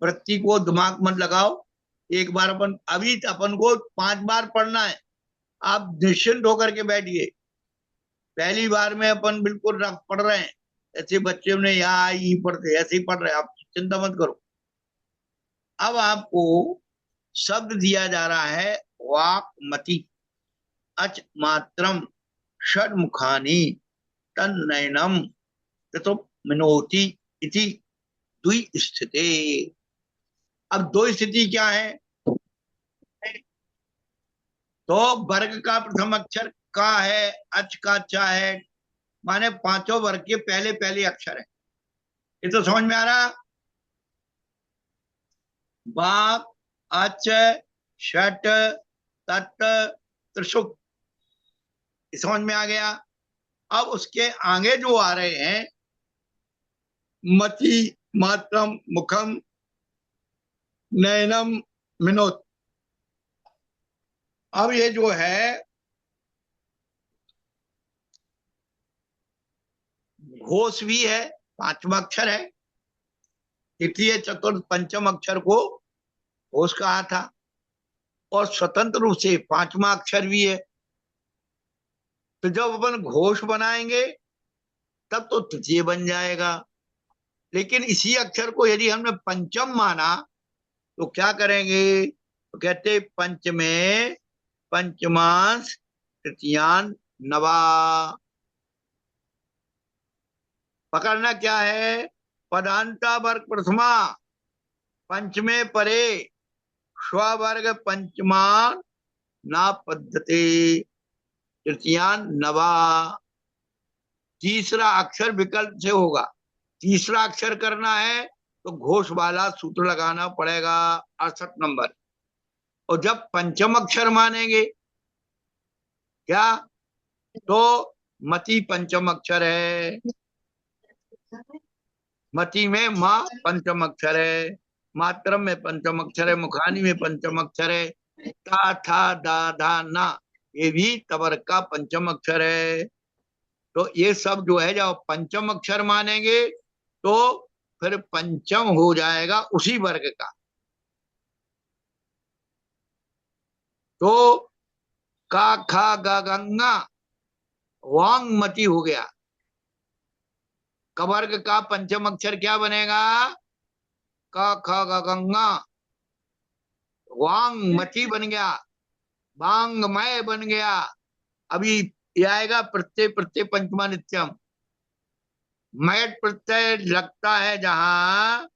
वृत्ति को दिमाग मत लगाओ। एक बार अभी अपन को 5 बार पढ़ना है। आप निश्चिंत होकर के बैठिए। पहली बार में अपन बिल्कुल रफ पढ़ रहे हैं, ऐसे बच्चे ने या ई पढ़ते ऐसे ही पढ़ रहे हैं, आप चिंता मत करो। अब आपको शब्द दिया जा रहा है वाक्मति, अच मात्रम षड्मुखानि तन्नयनम ततो मिनोति इति द्वि स्थिते। अब दो स्थिति क्या है? तो वर्ग का प्रथम अक्षर का है, अच का चा है, माने पांचों वर्ग के पहले पहले अक्षर है। ये तो समझ में आ रहा? बाक, अच, षट, तत्, त्रिशुक, समझ में आ गया। अब उसके आगे जो आ रहे हैं, मति, मात्रम, मुखम, नयनम, मिनोत। अब ये जो है घोष भी है, 5वां अक्षर है। तृतीय चतुर्थ पंचम अक्षर को घोष कहा था। और स्वतंत्र रूप से 5वां अक्षर भी है। तो जब अपन घोष बनाएंगे तब तो तृतीय बन जाएगा। लेकिन इसी अक्षर को यदि हमने पंचम माना तो क्या करेंगे? तो कहते पंच में पंचमांश तृतीयान नवा। पकड़ना क्या है? पदांता वर्ग प्रथमा पंचमे परे स्वर्ग पंचमान ना पद्धति तृतीयान नवा। तीसरा अक्षर विकल्प से होगा। तीसरा अक्षर करना है तो घोष वाला सूत्र लगाना पड़ेगा 68 नंबर। और जब पंचम अक्षर मानेंगे क्या, तो मति पंचम अक्षर है। मति में माँ पंचम अक्षर है, मात्रम में पंचम अक्षर है, मुखानी में पंचम अक्षर है, ता था दा धा ना ये भी तवर्ग का पंचम अक्षर है। तो ये सब जो है जब पंचम अक्षर मानेंगे तो फिर पंचम हो जाएगा उसी वर्ग का। तो का खा गा गंगा वांग मति हो गया। कवर्ग का पंचम अक्षर क्या बनेगा? क ख ग गंगा। वांग मची बन गया, वांगमय बन गया। अभी ये आएगा प्रत्यय प्रत्यय पंचमा नित्यम। मैट प्रत्यय लगता है जहां,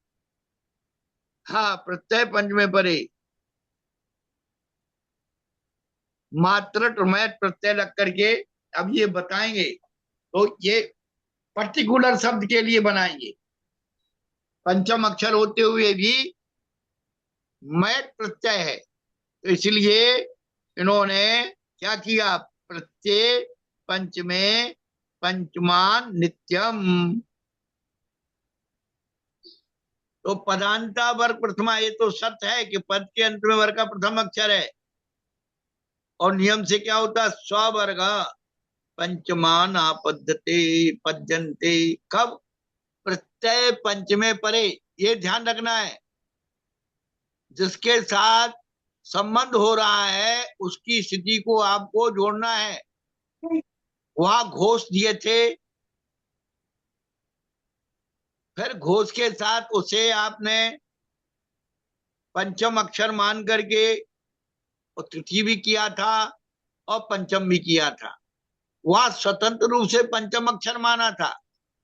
हाँ प्रत्यय पंचमे परे, मात्रट और मैट प्रत्यय लग करके अब ये बताएंगे। तो ये पर्टिकुलर शब्द के लिए बनाएंगे। पंचम अक्षर होते हुए भी मैट प्रत्यय है, तो इसलिए इन्होंने क्या किया? प्रत्यय पंचमे पंचमान नित्यम। तो पदांता वर्ग प्रथमा, ये तो सत्य है कि पद के अंत में वर्ग का प्रथम अक्षर है। और नियम से क्या होता है? स्वर्ग पंचमान आपद्यते पद्यन्ते। कब? प्रत्यय पंचमे परे। ये ध्यान रखना है, जिसके साथ संबंध हो रहा है उसकी स्थिति को आपको जोड़ना है। वहां घोष दिए थे, फिर घोष के साथ उसे आपने पंचम अक्षर मान करके और तृतीय भी किया था और पंचम भी किया था। वहां स्वतंत्र रूप से पंचम अक्षर माना था,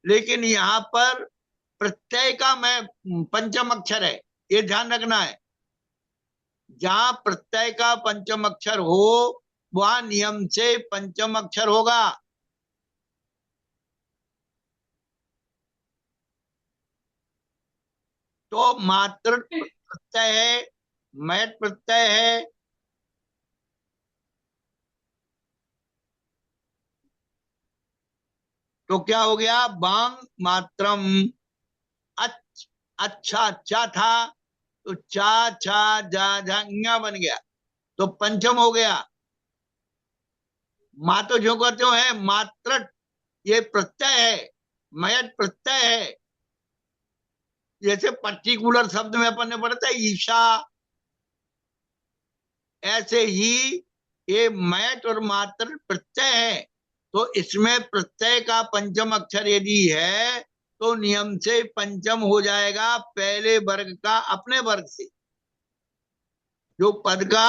लेकिन यहाँ पर प्रत्यय का मैं पंचम अक्षर है, ये ध्यान रखना है। जहां प्रत्यय का पंचम अक्षर हो वहां नियम से पंचम अक्षर होगा। तो मात्र प्रत्यय है, मैट प्रत्यय है, तो क्या हो गया? बांग मात्रम। अच्छा अच्छा था, तो चा छा जा झा बन गया, तो पंचम हो गया। माँ तो जो कहते हो है मात्र, ये प्रत्यय है, मयट प्रत्यय है। जैसे पर्टिकुलर शब्द में अपन ने पढ़ा था ईशा, ऐसे ही ये मैट और मात्र प्रत्यय है। तो इसमें प्रत्यय का पंचम अक्षर यदि है तो नियम से पंचम हो जाएगा पहले वर्ग का अपने वर्ग से। जो पद का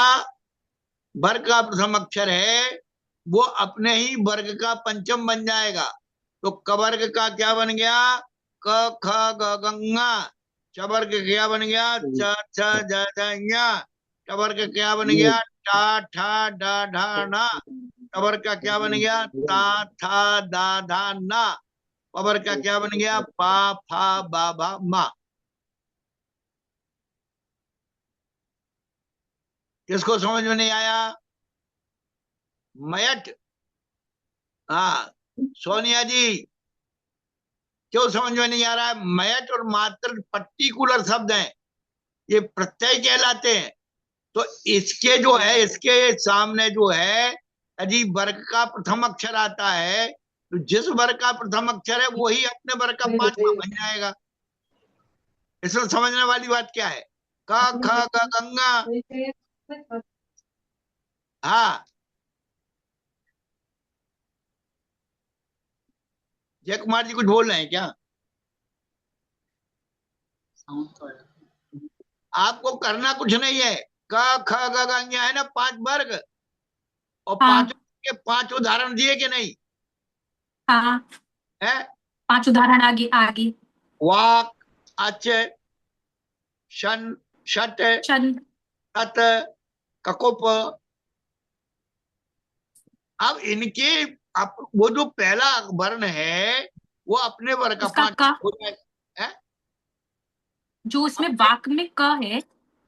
वर्ग का प्रथम अक्षर है वो अपने ही वर्ग का पंचम बन जाएगा। तो कवर्ग का क्या बन गया? क ख ग गंगा। चवर्ग क्या बन गया? च छ ज झ। टवर्ग क्या बन गया? टा ठा डा ढा ना। टवर का क्या बन गया? ता था दा धा ना। पवर का क्या बन गया? पा फा बा भा मा। किसको समझ में नहीं आया? मयट, हाँ सोनिया जी, क्यों समझ में नहीं आ रहा है? मयट और मात्र पर्टिकुलर शब्द हैं, ये प्रत्यय कहलाते हैं। तो इसके जो है, इसके सामने जो है यदि वर्ग का प्रथम अक्षर आता है तो जिस वर्ग का प्रथम अक्षर है वही अपने वर्ग का पांचवा बन जाएगा। इसमें समझने वाली बात क्या है? क ख ग गंगा। हाँ, जय कुमार जी कुछ बोल रहे हैं क्या? आपको करना कुछ नहीं है। क ख ग ग है ना 5 वर्ग, और हाँ 5 के 5 उदाहरण दिए कि नहीं हाँ, है? 5 उदाहरण आगे आगे। वाक, अच, शन, शट, शन, तत, ककुप। अब इनके वो जो पहला वर्ण है वो अपने वर्ण का उसका 5 क, हो जाएगा है? जो उसमें वाक में क है।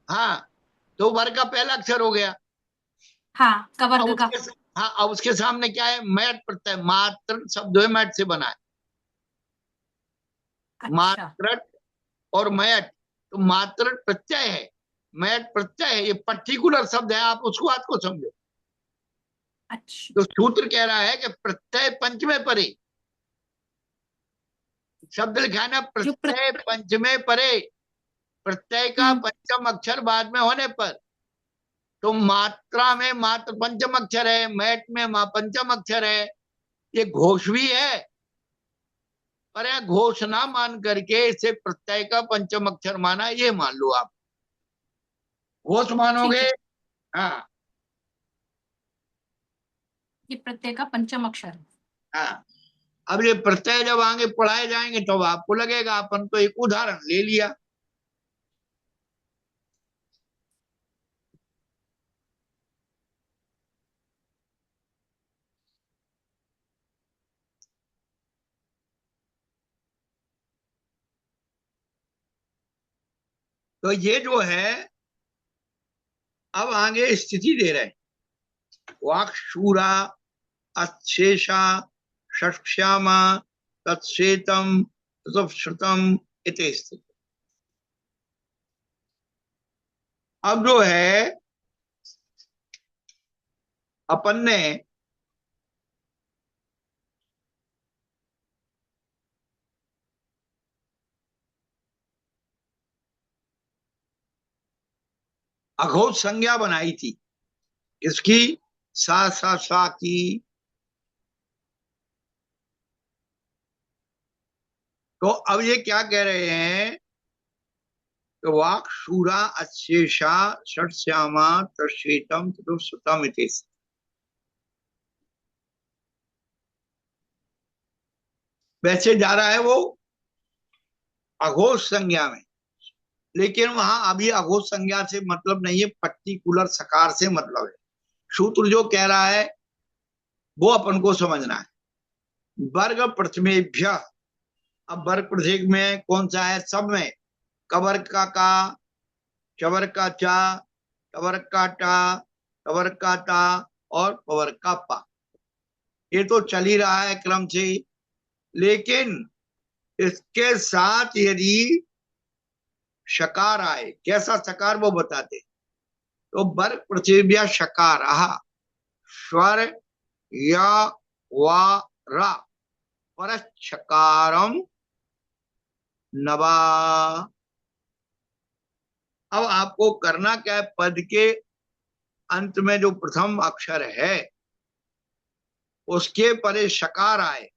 हाँ, तो वर्ग का पहला अक्षर हो गया। हाँ, क अब वर्ग का। उसके हाँ, अब उसके सामने क्या है? मैट प्रत्यय, मात्र शब्द है मैट से बना है। अच्छा मात्र और मैट, तो मात्र प्रत्यय है, मैट प्रत्यय है, ये पर्टिकुलर शब्द है, आप उसको बात को समझो। अच्छा। तो सूत्र कह रहा है कि प्रत्यय पंचमे परे, शब्द लिखा है ना, जो प्रत्यय पंचमे परे, प्रत्यय का पंचम अक्षर बाद में होने पर। तो मात्रा में मात्र पंचम अक्षर है, मैट में पंचम अक्षर है, ये घोष भी है। पर यह घोष ना मान करके इसे प्रत्यय का पंचम अक्षर माना, ये मान लो आप। घोष मानोगे। ठीक है, हाँ ये प्रत्यय का पंचम अक्षर है। हाँ। अब ये प्रत्यय जब आगे पढ़ाए जाएंगे तब तो आपको लगेगा, अपन तो एक उदाहरण ले लिया। तो ये जो है अब आगे स्थिति दे रहे हैं। वाक शूरा अच्छेषा षट्क्ष्यामा तत्श्वेतम श्रुतम इति स्थिति। अब जो है अपन ने अघोष संज्ञा बनाई थी इसकी, सा की। तो अब ये क्या कह रहे हैं, तो वाक शूरा अच्छेषा षट्श्यामा तश्वेतम चतुश्रुतम इति। वैसे जा रहा है वो अघोष संज्ञा में, लेकिन वहां अभी अघोष संज्ञा से मतलब नहीं है, पर्टिकुलर सकार से मतलब है। सूत्र जो कह रहा है वो अपन को समझना है। वर्ग प्रथमेभ्य, अब वर्ग प्रत्येक में कौन सा है, सब में कवर का, चवर का चा, कवर का टा, कवर का ता और पवर का पा, ये तो चल ही रहा है क्रम से। लेकिन इसके साथ यदि शकार आए, कैसा शकार वो बताते। तो वर्ग पृथ्व्या शकार स्वर या वा रा पर शकारम नवा। अब आपको करना क्या है, पद के अंत में जो प्रथम अक्षर है उसके परे शकार आए।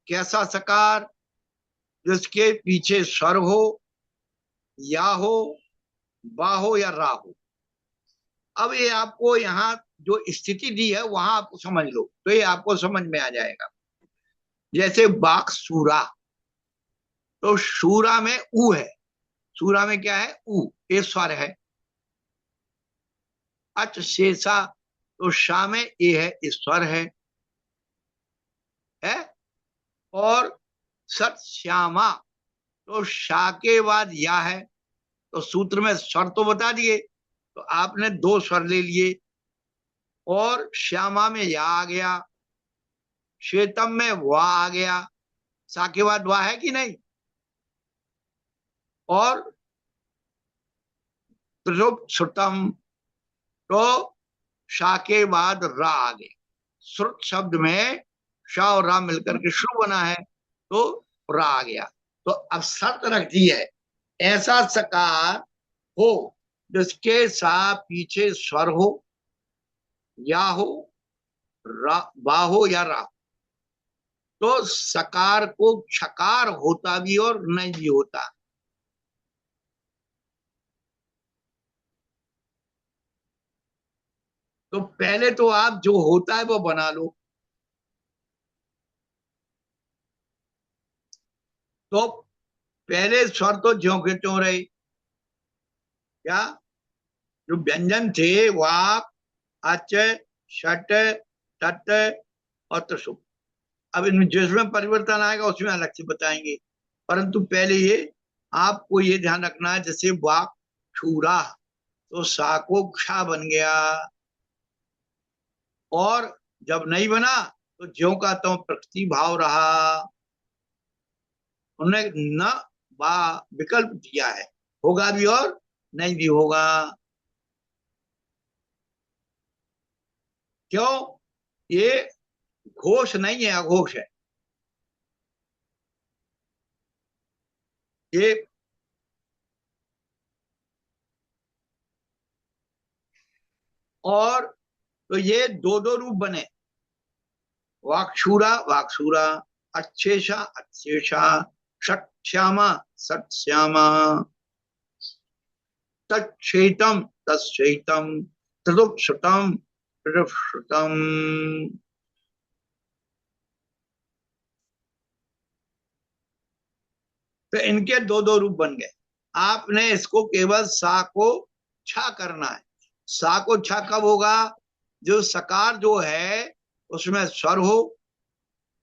कैसा शकार, जिसके पीछे स्वर हो, या हो, बा हो या रा हो। अब ये आपको यहाँ जो स्थिति दी है वहां आप समझ लो तो ये आपको समझ में आ जाएगा। जैसे बाक सूरा, तो शूरा में ऊ है, सूरा में क्या है, ऊ, ये स्वर है। अच शेषा, तो शा में ये है, स्वर है। और सत श्यामा, तो शा के बाद या है, तो सूत्र में स्वर तो बता दिए, तो आपने दो स्वर ले लिए। और श्यामा में या आ गया, श्वेतम में वा आ गया, सा के बाद वा है कि नहीं। और श्रुतम, तो शा के बाद रा आ गए। श्रुत शब्द में शा और रा मिलकर के शुरू बना है, तो रा आ गया। तो अब शर्त रख दी है, ऐसा सकार हो जिसके साथ पीछे स्वर हो, या हो, बा हो या रा। तो सकार को छकार होता भी और नहीं भी होता। तो पहले तो आप जो होता है वो बना लो। तो पहले स्वर तो ज्यों के त्यों रहे, क्या, जो व्यंजन थे वाक, अच, शट, तट और त्रिशुप। अब इनमें जिसमें परिवर्तन आएगा उसमें अलग से बताएंगे, परंतु पहले ये आपको ये ध्यान रखना है। जैसे वाक छूरा, तो सा को क्षा बन गया, और जब नहीं बना तो ज्यों का त्यों प्रकृति भाव रहा। उन्होंने न बा विकल्प दिया है, होगा भी और नहीं भी होगा। क्यों, ये घोष नहीं है, अघोष है ये। और तो ये दो दो रूप बने, वाकशूरा वाकशूरा, अच्छेशा अच्छेशा, षट्श्यामा षट्श्यामा, तच्छैतम तच्छैतम, तदुपश्रुतम तदुपश्रुतम। तो इनके दो दो रूप बन गए। आपने इसको केवल सा को छा करना है। सा को छा कब होगा? जो सकार जो है उसमें स्वर हो,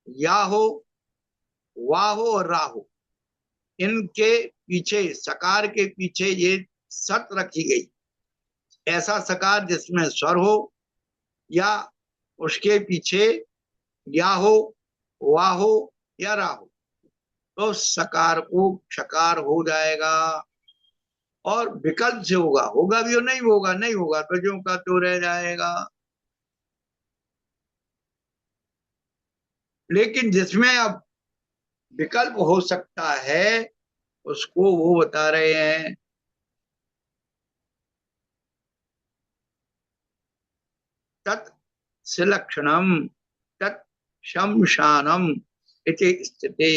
या हो, वा हो और रा हो। इनके पीछे, सकार के पीछे ये शर्त रखी गई, ऐसा सकार जिसमें स्वर हो, या उसके पीछे या हो, वा हो या रा हो, तो सकार को क्षकार हो जाएगा। और विकल्प से होगा, होगा भी और नहीं होगा, नहीं होगा तो ज्यों का त्यों रह जाएगा। लेकिन जिसमें अब विकल्प हो सकता है उसको वो बता रहे हैं। तत् सुलक्षणम तत् शमशानम इति स्थिते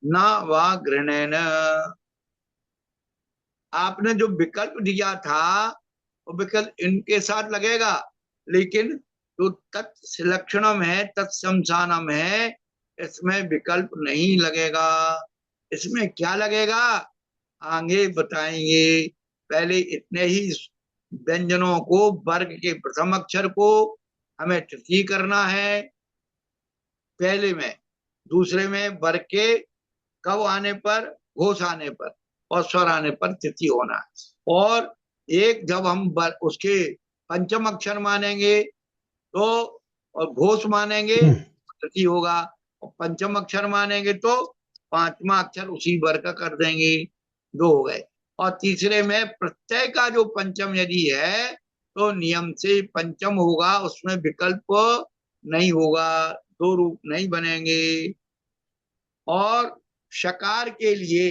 न वा गृहणेन। आपने जो विकल्प दिया था वो विकल्प इनके साथ लगेगा, लेकिन जो तत्सलक्षणम है, तत्समसानम है, इसमें विकल्प नहीं लगेगा। इसमें क्या लगेगा आगे बताएंगे। पहले इतने ही व्यंजनों को, वर्ग के प्रथम अक्षर को हमें तृतीय करना है पहले में, दूसरे में वर्ग के कब आने पर, घोष आने पर और स्वर आने पर तृतीय होना है। और एक जब हम उसके पंचम अक्षर मानेंगे तो, और घोष मानेंगे तृतीय होगा, और पंचम अक्षर मानेंगे तो पांचवा अक्षर उसी वर्ग का कर देंगे, दो हो गए। और तीसरे में प्रत्यय का जो पंचम यदि है तो नियम से पंचम होगा, उसमें विकल्प नहीं होगा, दो रूप नहीं बनेंगे। और शकार के लिए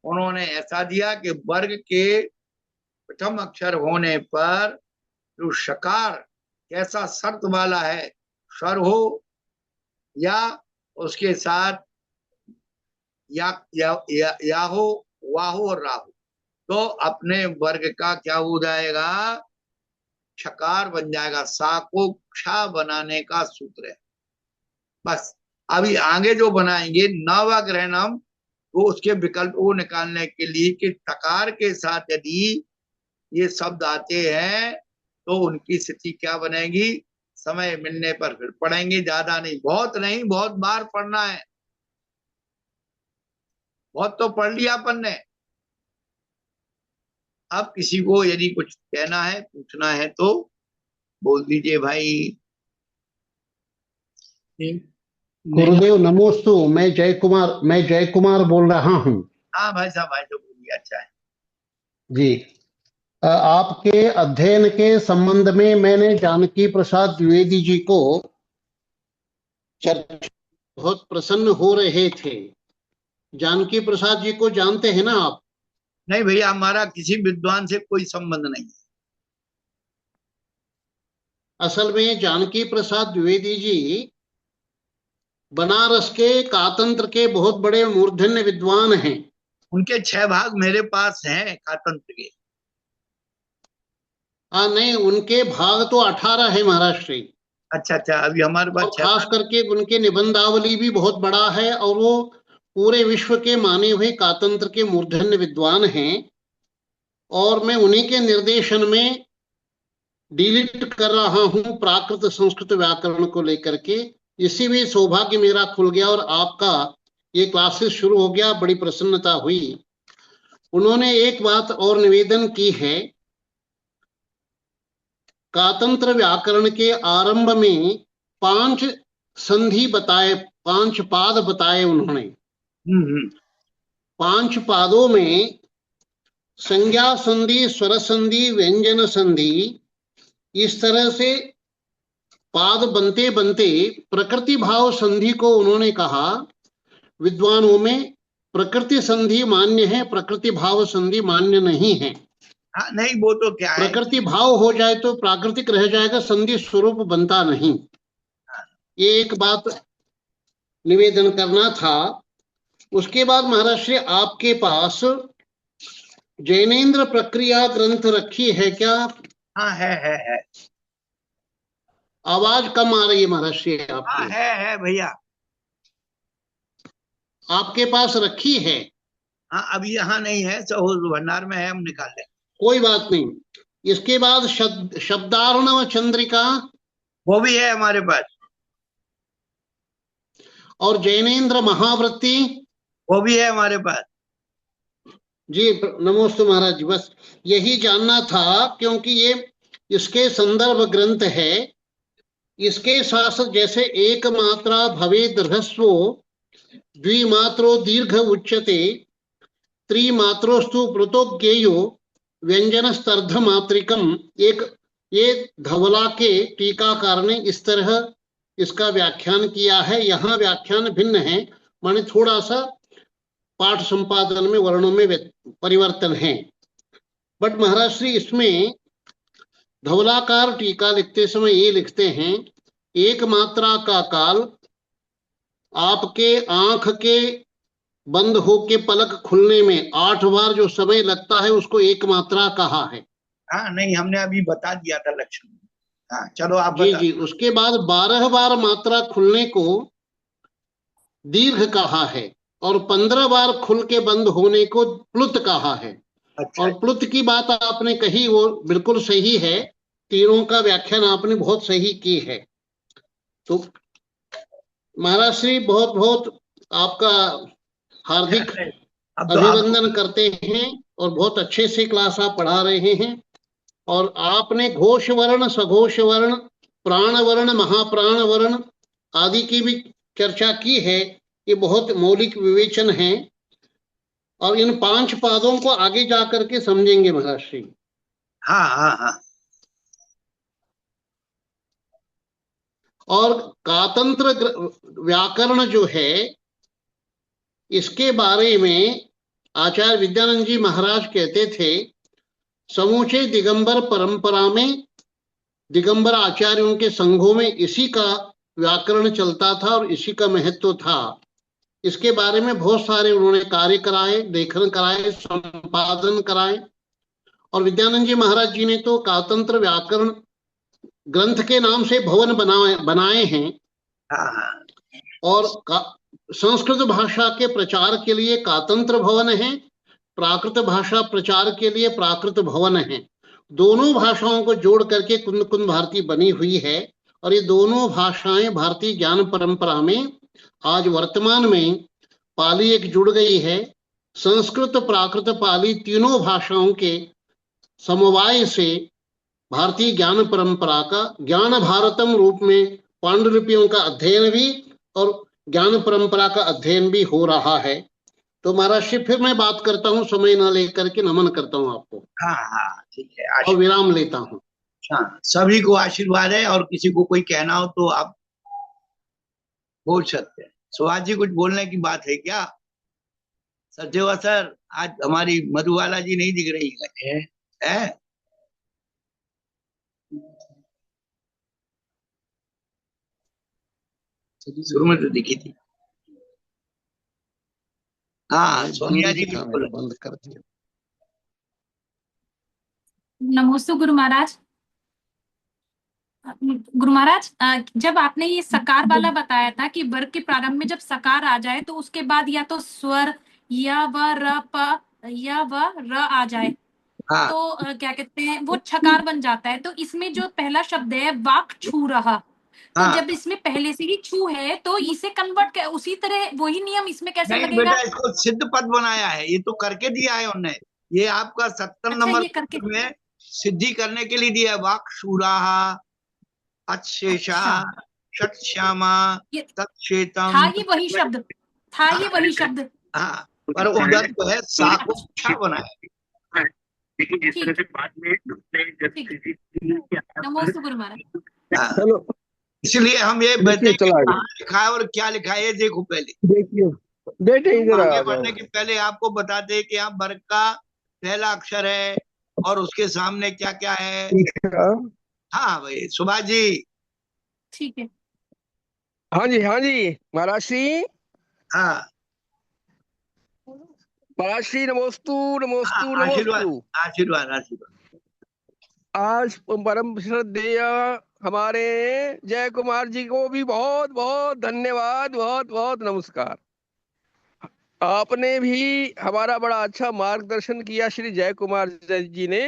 उन्होंने ऐसा दिया कि वर्ग के प्रथम अक्षर होने पर जो शकार कैसा शर्त वाला है, स्वर हो या उसके साथ या हो, वा हो और रा हो, तो अपने वर्ग का क्या हो जाएगा, शकार बन जाएगा। सा को क्षा बनाने का सूत्र है। बस अभी आगे जो बनाएंगे नवा ग्रहणम, वो उसके विकल्प को निकालने के लिए कि टकार के साथ यदि ये शब्द आते हैं तो उनकी स्थिति क्या बनेगी, समय मिलने पर फिर पढ़ेंगे। ज्यादा नहीं, बहुत नहीं, बहुत बार पढ़ना है। बहुत तो पढ़ लिया अपन ने। अब किसी को यदि कुछ कहना है, पूछना है तो बोल दीजिए भाई। गुरुदेव नमोस्तु। मैं जय कुमार बोल रहा हूँ। हाँ भाई साहब, भाई तो बोलिए। अच्छा है जी। आपके अध्ययन के संबंध में मैंने जानकी प्रसाद द्विवेदी जी को चर्चा, बहुत प्रसन्न हो रहे थे। जानकी प्रसाद जी को जानते हैं ना आप? नहीं भैया, हमारा किसी विद्वान से कोई संबंध नहीं। असल में जानकी प्रसाद द्विवेदी जी बनारस के कातंत्र के बहुत बड़े मूर्धन्य विद्वान हैं। उनके 6 भाग मेरे पास हैं कातंत्र के। हाँ नहीं, उनके भाग तो 18 है महाराष्ट्र। अच्छा अच्छा, अभी हमारे पास खास करके उनके निबंधावली भी बहुत बड़ा है और वो पूरे विश्व के माने हुए कातंत्र के मूर्धन्य विद्वान हैं। और मैं उन्हीं के निर्देशन में डिलीट कर रहा हूं प्राकृत संस्कृत व्याकरण को लेकर के। इसी में सौभाग्य मेरा खुल गया और आपका ये क्लासेस शुरू हो गया, बड़ी प्रसन्नता हुई। उन्होंने एक बात और निवेदन की है, कातंत्र व्याकरण के आरंभ में 5 संधि बताए, 5 पाद बताए उन्होंने। 5 पादों में संज्ञा संधि, स्वर संधि, व्यंजन संधि, इस तरह से पाद बनते बनते प्रकृति भाव संधि को उन्होंने कहा। विद्वानों में प्रकृति संधि मान्य है, प्रकृति भाव संधि मान्य नहीं है। हाँ नहीं, वो तो क्या है, प्रकृति भाव हो जाए तो प्राकृतिक रह जाएगा, संधि स्वरूप बनता नहीं। ये एक बात निवेदन करना था। उसके बाद महाराज श्री आपके पास जैनेन्द्र प्रक्रिया ग्रंथ रखी है क्या? हाँ है। आवाज कम आ रही है महाराज श्री हाँ आपकी। है भैया। आपके पास रखी है? हाँ अभी यहाँ नहीं है, भंडार में है, हम निकाल लें। कोई बात नहीं। इसके बाद शब्दार्णव चंद्रिका, वो भी है हमारे पास। और जैनेन्द्र महावृत्ति, वो भी है हमारे पास। जी नमोस्तु महाराज जी। बस यही जानना था, क्योंकि ये इसके संदर्भ ग्रंथ है। इसके साथ साथ जैसे एक मात्रा भवेद ह्रस्वो द्विमात्रो दीर्घ उच्यते त्रिमात्रोस्तु प्लुतोज्ञेयो व्यंजन स्तर्ध मात्रिकम, एक ये धवला के टीकाकार ने इस तरह इसका व्याख्यान किया है। यहाँ व्याख्यान भिन्न है, माने थोड़ा सा पाठ संपादन में वर्णों में परिवर्तन है। बट महाराज श्री इसमें धवलाकार टीका लिखते समय ये लिखते हैं, एक मात्रा का काल आपके आंख के बंद होके पलक खुलने में 8 बार जो समय लगता है उसको एक मात्रा कहा है। हाँ नहीं, हमने अभी बता दिया था लक्षण। हाँ चलो आप जी बता। जी। उसके बाद 12 बार मात्रा खुलने को दीर्घ कहा है, और 15 बार खुल के बंद होने को प्लुत कहा है। अच्छा। और प्लुत की बात आपने कही वो बिल्कुल सही है। तीनों का व्याख्यान आपने बहुत सही की है। तो महाराज श्री बहुत बहुत आपका हार्दिक अब तो आप अभिनंदन करते हैं, और बहुत अच्छे से क्लास आप पढ़ा रहे हैं। और आपने घोष वर्ण, सघोष वर्ण, प्राण वर्ण, महाप्राण वर्ण आदि की भी चर्चा की है। ये बहुत मौलिक विवेचन है, और इन 5 पादों को आगे जा करके समझेंगे महाराज श्री। हाँ। और कातंत्र व्याकरण जो है, इसके बारे में आचार्य विद्यानंद जी महाराज कहते थे, समूचे दिगंबर परंपरा में दिगंबर आचार्यों के संघों में इसी का व्याकरण चलता था और इसी का महत्व था। इसके बारे में बहुत सारे उन्होंने कार्य कराए, लेखन कराए, संपादन कराए। और विद्यानंद जी महाराज जी ने तो कातंत्र व्याकरण ग्रंथ के नाम से भवन बनाए हैं। हाँ। और संस्कृत भाषा के प्रचार के लिए कातंत्र भवन है, प्राकृत भाषा प्रचार के लिए प्राकृत भवन है। दोनों भाषाओं को जोड़ करके कुंद कुंद भारती बनी हुई है। और ये दोनों भाषाएं भारतीय ज्ञान परंपरा में आज वर्तमान में पाली एक जुड़ गई है। संस्कृत, प्राकृत, पाली तीनों भाषाओं के समवाय से भारतीय ज्ञान परंपरा का ज्ञान भारतम रूप में पांडुलिपियों का अध्ययन भी और ज्ञान परंपरा का अध्ययन भी हो रहा है। तो महाराज जी फिर मैं बात करता हूँ, समय न लेकर के नमन करता हूँ आपको। हाँ ठीक है। और विराम लेता हूँ। हाँ, सभी को आशीर्वाद है, और किसी को कोई कहना हो तो आप बोल सकते हैं। सुभाष जी कुछ बोलने की बात है क्या? सत्यवा सर, आज हमारी मधुबाला जी नहीं दिख रही है? शुरू में तो दिखी थी। हाँ सोनिया जी बिल्कुल बंद कर दिया। नमोस्तु गुरु महाराज। गुरु महाराज, जब आपने ये सकार वाला बताया था कि वर्ग के प्रारंभ में जब सकार आ जाए तो उसके बाद या तो स्वर या व र प या व र आ जाए, हाँ। तो क्या कहते हैं वो छकार बन जाता है। तो इसमें जो पहला शब्द है वाक छू रहा, तो हाँ। जब इसमें पहले से ही छू है तो इसे कन्वर्ट उसी तरह वही नियम इसमें कैसे नहीं लगेगा? बेटा, इसको सिद्ध पद बनाया है, ये तो करके दिया है उन्होंने। ये आपका 70 अच्छा, नंबर ये करके में सिद्धि करने के लिए दिया है। वाक शूराहा, अच्छेषा, षट श्यामा, तत्क्षेतम। था ये वही शब्द, था ये वही शब्द। हाँ, पर उधर जो है सा को अच्छा बनाया। नमोस्तु गुरु महाराज। हाँ, इसलिए हम ये बताएं कहाँ लिखा है और क्या लिखा है, ये देखो पहले। देखिए बेटे इधर आगे आ बढ़ने जाओ। के पहले आपको बताते हैं कि यहाँ वर्ग का पहला अक्षर है और उसके सामने क्या क्या है। हाँ भाई सुभाष जी। ठीक है। हाँ जी महाराज श्री। हाँ महाराज श्री नमोस्तु हाँ, नमोस्तु आशीर्वाद नमोस्तु। आशीर्वाद आशीर्वाद। आज परम श्रद्धेय हमारे जय कुमार जी को भी बहुत बहुत धन्यवाद, बहुत बहुत नमस्कार। आपने भी हमारा बड़ा अच्छा मार्गदर्शन किया श्री जय कुमार जी ने।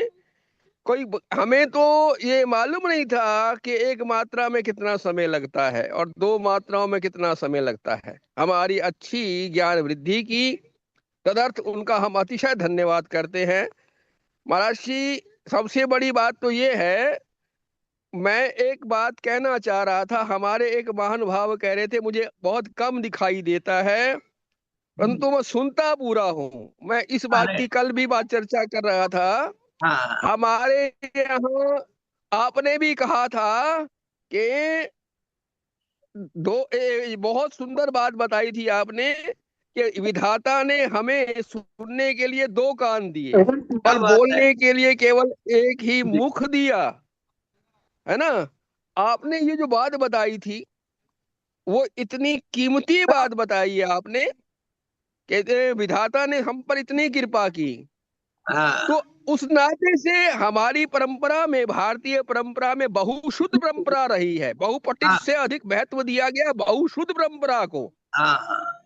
हमें तो ये मालूम नहीं था कि एक मात्रा में कितना समय लगता है और दो मात्राओं में कितना समय लगता है। हमारी अच्छी ज्ञान वृद्धि की, तदर्थ उनका हम अतिशय धन्यवाद करते हैं। महाराज जी, सबसे बड़ी बात तो ये है, मैं एक बात कहना चाह रहा था। हमारे एक महानुभाव कह रहे थे मुझे बहुत कम दिखाई देता है, परंतु मैं सुनता पूरा हूँ। मैं इस बात अरे की कल भी बात चर्चा कर रहा था। हाँ हमारे यहाँ आपने भी कहा था कि बहुत सुंदर बात बताई थी आपने कि विधाता ने हमें सुनने के लिए दो कान दिए क्या और बात है। बोलने के लिए केवल एक ही मुख दिया, है ना। आपने ये जो बात बताई थी वो इतनी कीमती बात बताई है आपने, कहते विधाता ने हम पर इतनी कृपा की। हाँ तो उस नाते से हमारी परंपरा में, भारतीय परंपरा में बहुशुद्ध परंपरा रही है। बहुपठित हाँ से अधिक महत्व दिया गया बहुशुद्ध परंपरा को, हाँ हाँ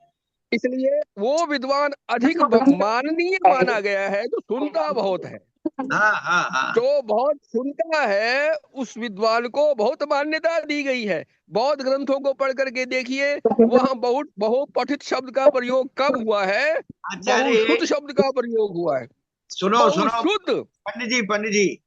इसलिए वो विद्वान अधिक माननीय माना गया है जो सुनता बहुत है। हाँ हाँ हाँ जो बहुत सुनता है उस विद्वान को बहुत मान्यता दी गई है। बौद्ध ग्रंथों को पढ़ करके देखिए, वहां बहुपठित शब्द का प्रयोग कम हुआ है, आचार्य बहुशुद्ध शब्द का प्रयोग हुआ है। सुनो सुनो बहुशुद्ध। पंडित जी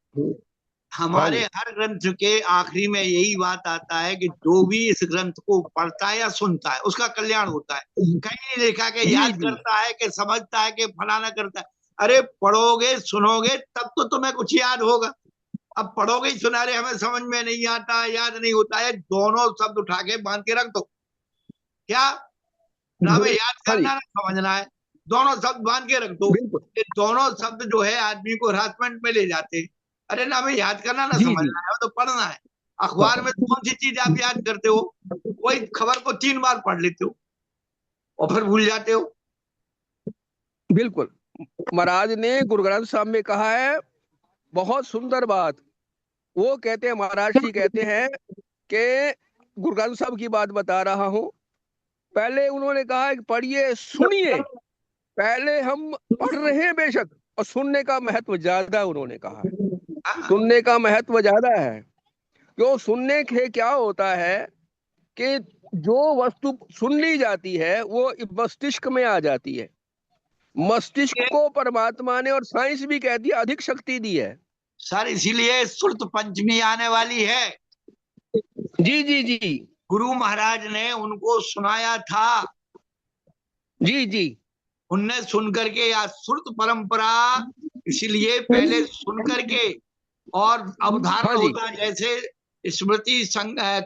हाँ हमारे जी हर ग्रंथ के आखिरी में यही बात आता है कि जो भी इस ग्रंथ को पढ़ता है या सुनता है उसका कल्याण होता है। कहीं नहीं लिखा कि जी याद जी करता है कि समझता है कि फलाना करता है। अरे पढ़ोगे सुनोगे तब तो तुम्हें कुछ याद होगा। अब पढ़ोगे ही सुना रहे हमें समझ में नहीं आता, याद नहीं होता है, दोनों शब्द उठा के बांध के रख दो। क्या ना हमें याद हाँ जी करना ना समझना है, दोनों शब्द बांध के रख दो। बिल्कुल। ये दोनों शब्द जो है आदमी को हरासमेंट में ले जाते हैं। अरे ना हमें याद करना ना जी जी समझना है, वो तो पढ़ना है। अखबार में कौन सी चीज आप याद करते हो? वही खबर को 3 बार पढ़ लेते हो और फिर भूल जाते हो। बिल्कुल। महाराज ने गुरु ग्रंथ साहब में कहा है बहुत सुंदर बात। वो कहते हैं, महाराज जी कहते हैं कि गुरु ग्रंथ साहब की बात बता रहा हूँ। पहले उन्होंने कहा कि पढ़िए सुनिए। पहले हम पढ़ रहे हैं बेशक, और सुनने का महत्व ज्यादा उन्होंने कहा है। हाँ सुनने का महत्व ज्यादा है। क्यों? सुनने के क्या होता है कि जो वस्तु सुन ली जाती है वो मस्तिष्क में आ जाती है। मस्तिष्क को परमात्मा ने, और साइंस भी कहती है, अधिक शक्ति दी है। सर इसीलिए सुल्त पंचमी आने वाली है। जी जी जी गुरु महाराज ने उनको सुनाया था, जी जी उनने सुन करके या सुरत परंपरा, इसीलिए पहले सुन करके और अवधारण हाँ जी होता जैसे स्मृति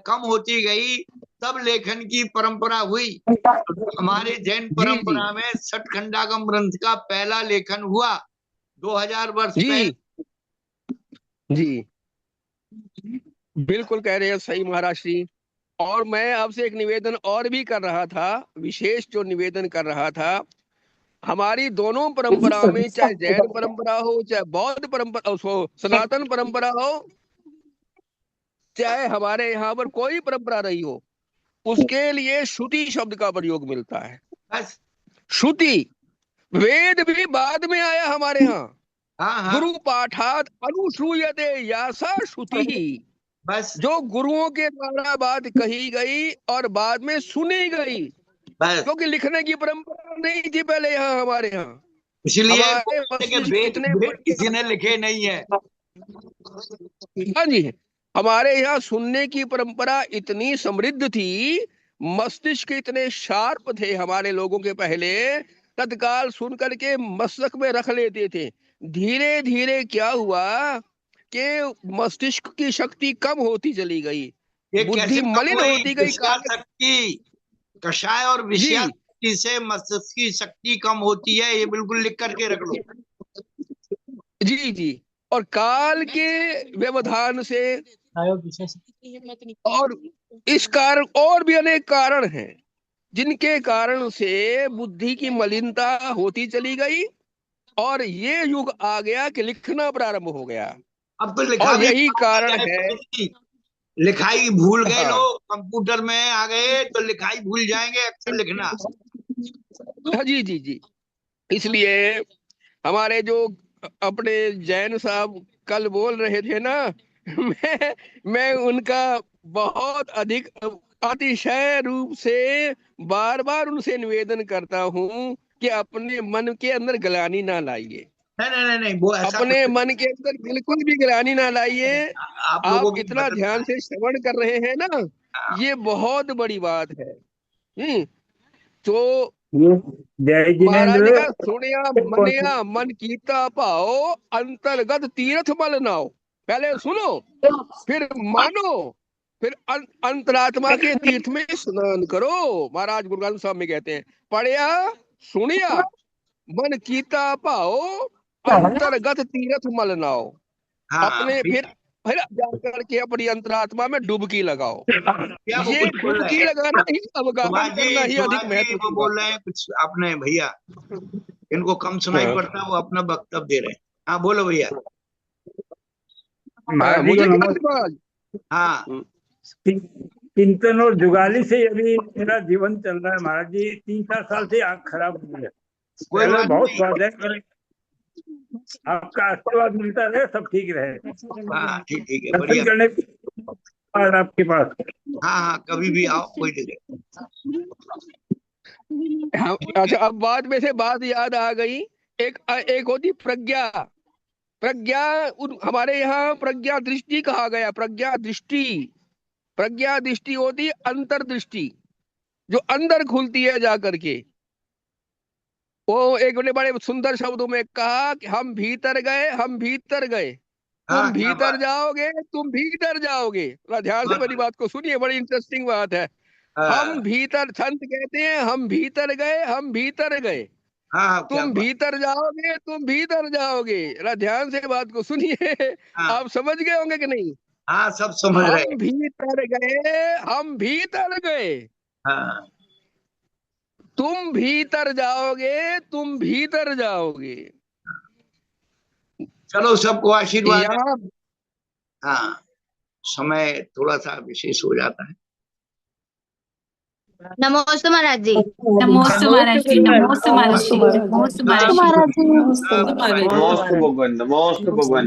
कम होती गई तब लेखन की परंपरा हुई। हमारे जैन जी परंपरा में सठखंडागम ग्रंथ का पहला लेखन हुआ 2000 वर्ष पहले। जी जी बिल्कुल कह रहे हैं, सही महाराज जी। और मैं आपसे एक निवेदन और भी कर रहा था, विशेष जो निवेदन कर रहा था। हमारी दोनों परंपराओं में, चाहे जैन परंपरा हो, चाहे बौद्ध परंपरा हो, सनातन परंपरा हो, चाहे हमारे यहाँ पर कोई परंपरा रही हो, उसके लिए श्रुति शब्द का प्रयोग मिलता है। बस श्रुति, वेद भी बाद में आया हमारे यहाँ। हाँ हाँ गुरु पाठात अनुश्रूयते यासा श्रुति ही। बस जो गुरुओं के द्वारा बात कही गई और बाद में सुनी गई, बस क्योंकि लिखने की परंपरा नहीं थी पहले यहाँ हमारे यहाँ। इसलिए हमारे बोलते कि मस्तिष्क वेद इतने वेद किसी ने लिखे नहीं है। हाँ जी, हमारे यहाँ सुनने की परंपरा इतनी समृद्ध थी, मस्तिष्क इतने शार्प थे हमारे लोगों के पहले, तत्काल सुन करके मस्तक में रख लेते थे। धीरे धीरे क्या हुआ कि मस्तिष्क की शक्ति कम होती चली गई, ये बुद्धि कैसे कम मलिन हुई? होती गई। विषया शक्ति, कषाय और विषया जी शक्ति से मस्तिष्क की शक्ति कम होती है, ये बिल्कुल लिख करके रख लो। जी जी और काल के व्यवधान से और इस कारण और भी अनेक कारण हैं जिनके कारण से बुद्धि की मलिनता होती चली गई और ये युग आ गया कि लिखना प्रारंभ हो गया। अब तो लिखा और भी यही कारण है। लिखाई भूल गए हाँ। लोग, कंप्यूटर में आ गए तो लिखाई भूल जाएंगे, अक्षर लिखना। हाँ जी जी जी। इसलिए हमारे जो अपने जैन साहब कल बोल रहे थे ना, मैं उनका बहुत अधिक अतिशय रूप से बार बार उनसे निवेदन करता हूँ कि अपने मन के अंदर ग्लानि ना लाइए। नहीं, वो ऐसा अपने मन के अंदर बिल्कुल भी ग्लानि ना लाइए। आप लोगों आप को इतना ध्यान से श्रवण कर रहे हैं ना, ये बहुत बड़ी बात है। तो जय महाराज ने जिनेन्द्र। कहा सुनिया मनिया मन कीता पाओ अंतर्गत तीर्थ मल नाओ। पहले सुनो फिर मानो फिर अंतरात्मा के तीर्थ में स्नान करो। महाराज गुरु ग्रंथ साहब में कहते हैं पढ़िया सुनिया मन कीता पाओ अंतर्गत तीर्थ मल नाओ। अपने फिर जाकर के अपनी अंतरात्मा में डुबकी लगाओ। ये डुबकी लगाना ही अवगाहन करना ही अधिक महत्व वो बोल रहे हैं कुछ अपने भैया, इनको कम सुनाई पड़ता है, वो अपना वक्तव्य दे रहे हैं। हाँ बोलो भैया। मुझे हाँ चिंतन और जुगाली से अभी मेरा जीवन चल रहा है महाराज जी। 3-4 साल से आँख खराब हो गया। कोई बात बहुत नहीं। स्वास्थ्य करें, आपका आशीर्वाद मिलता रहे, सब ठीक रहे। हाँ ठीक है, दर्शन बढ़िया। करने आपके पास। हाँ कभी भी आओ, कोई दिक्कत। अच्छा अब बाद में से बात याद आ गई। एक होती प्रज्ञा। प्रज्ञा हमारे यहाँ प्रज्ञा दृष्टि कहा गया। प्रज्ञा दृष्टि होती अंतर्दृष्टि, जो अंदर खुलती है जाकर के। वो एक बड़े सुंदर शब्दों में कहा कि हम भीतर गए। तुम भीतर जाओगे, तुम भीतर जाओगे। ध्यान से मेरी बात को सुनिए, बड़ी इंटरेस्टिंग बात है। हम भीतर, संत कहते हैं हम भीतर गए। तुम भीतर जाओगे। ध्यान से बात को सुनिए। आप समझ गए होंगे कि नहीं? हाँ सब समझ रहे। हम भीतर गए। हाँ तुम भीतर जाओगे। चलो सबको आशीर्वाद। हाँ समय थोड़ा सा विशेष हो जाता है। नमोस्तु महाराज जी। नमोस्तु महाराज जी। नमोस्तु महाराज जी। नमोस्तु महाराज जी। नमोस्तु भगवान।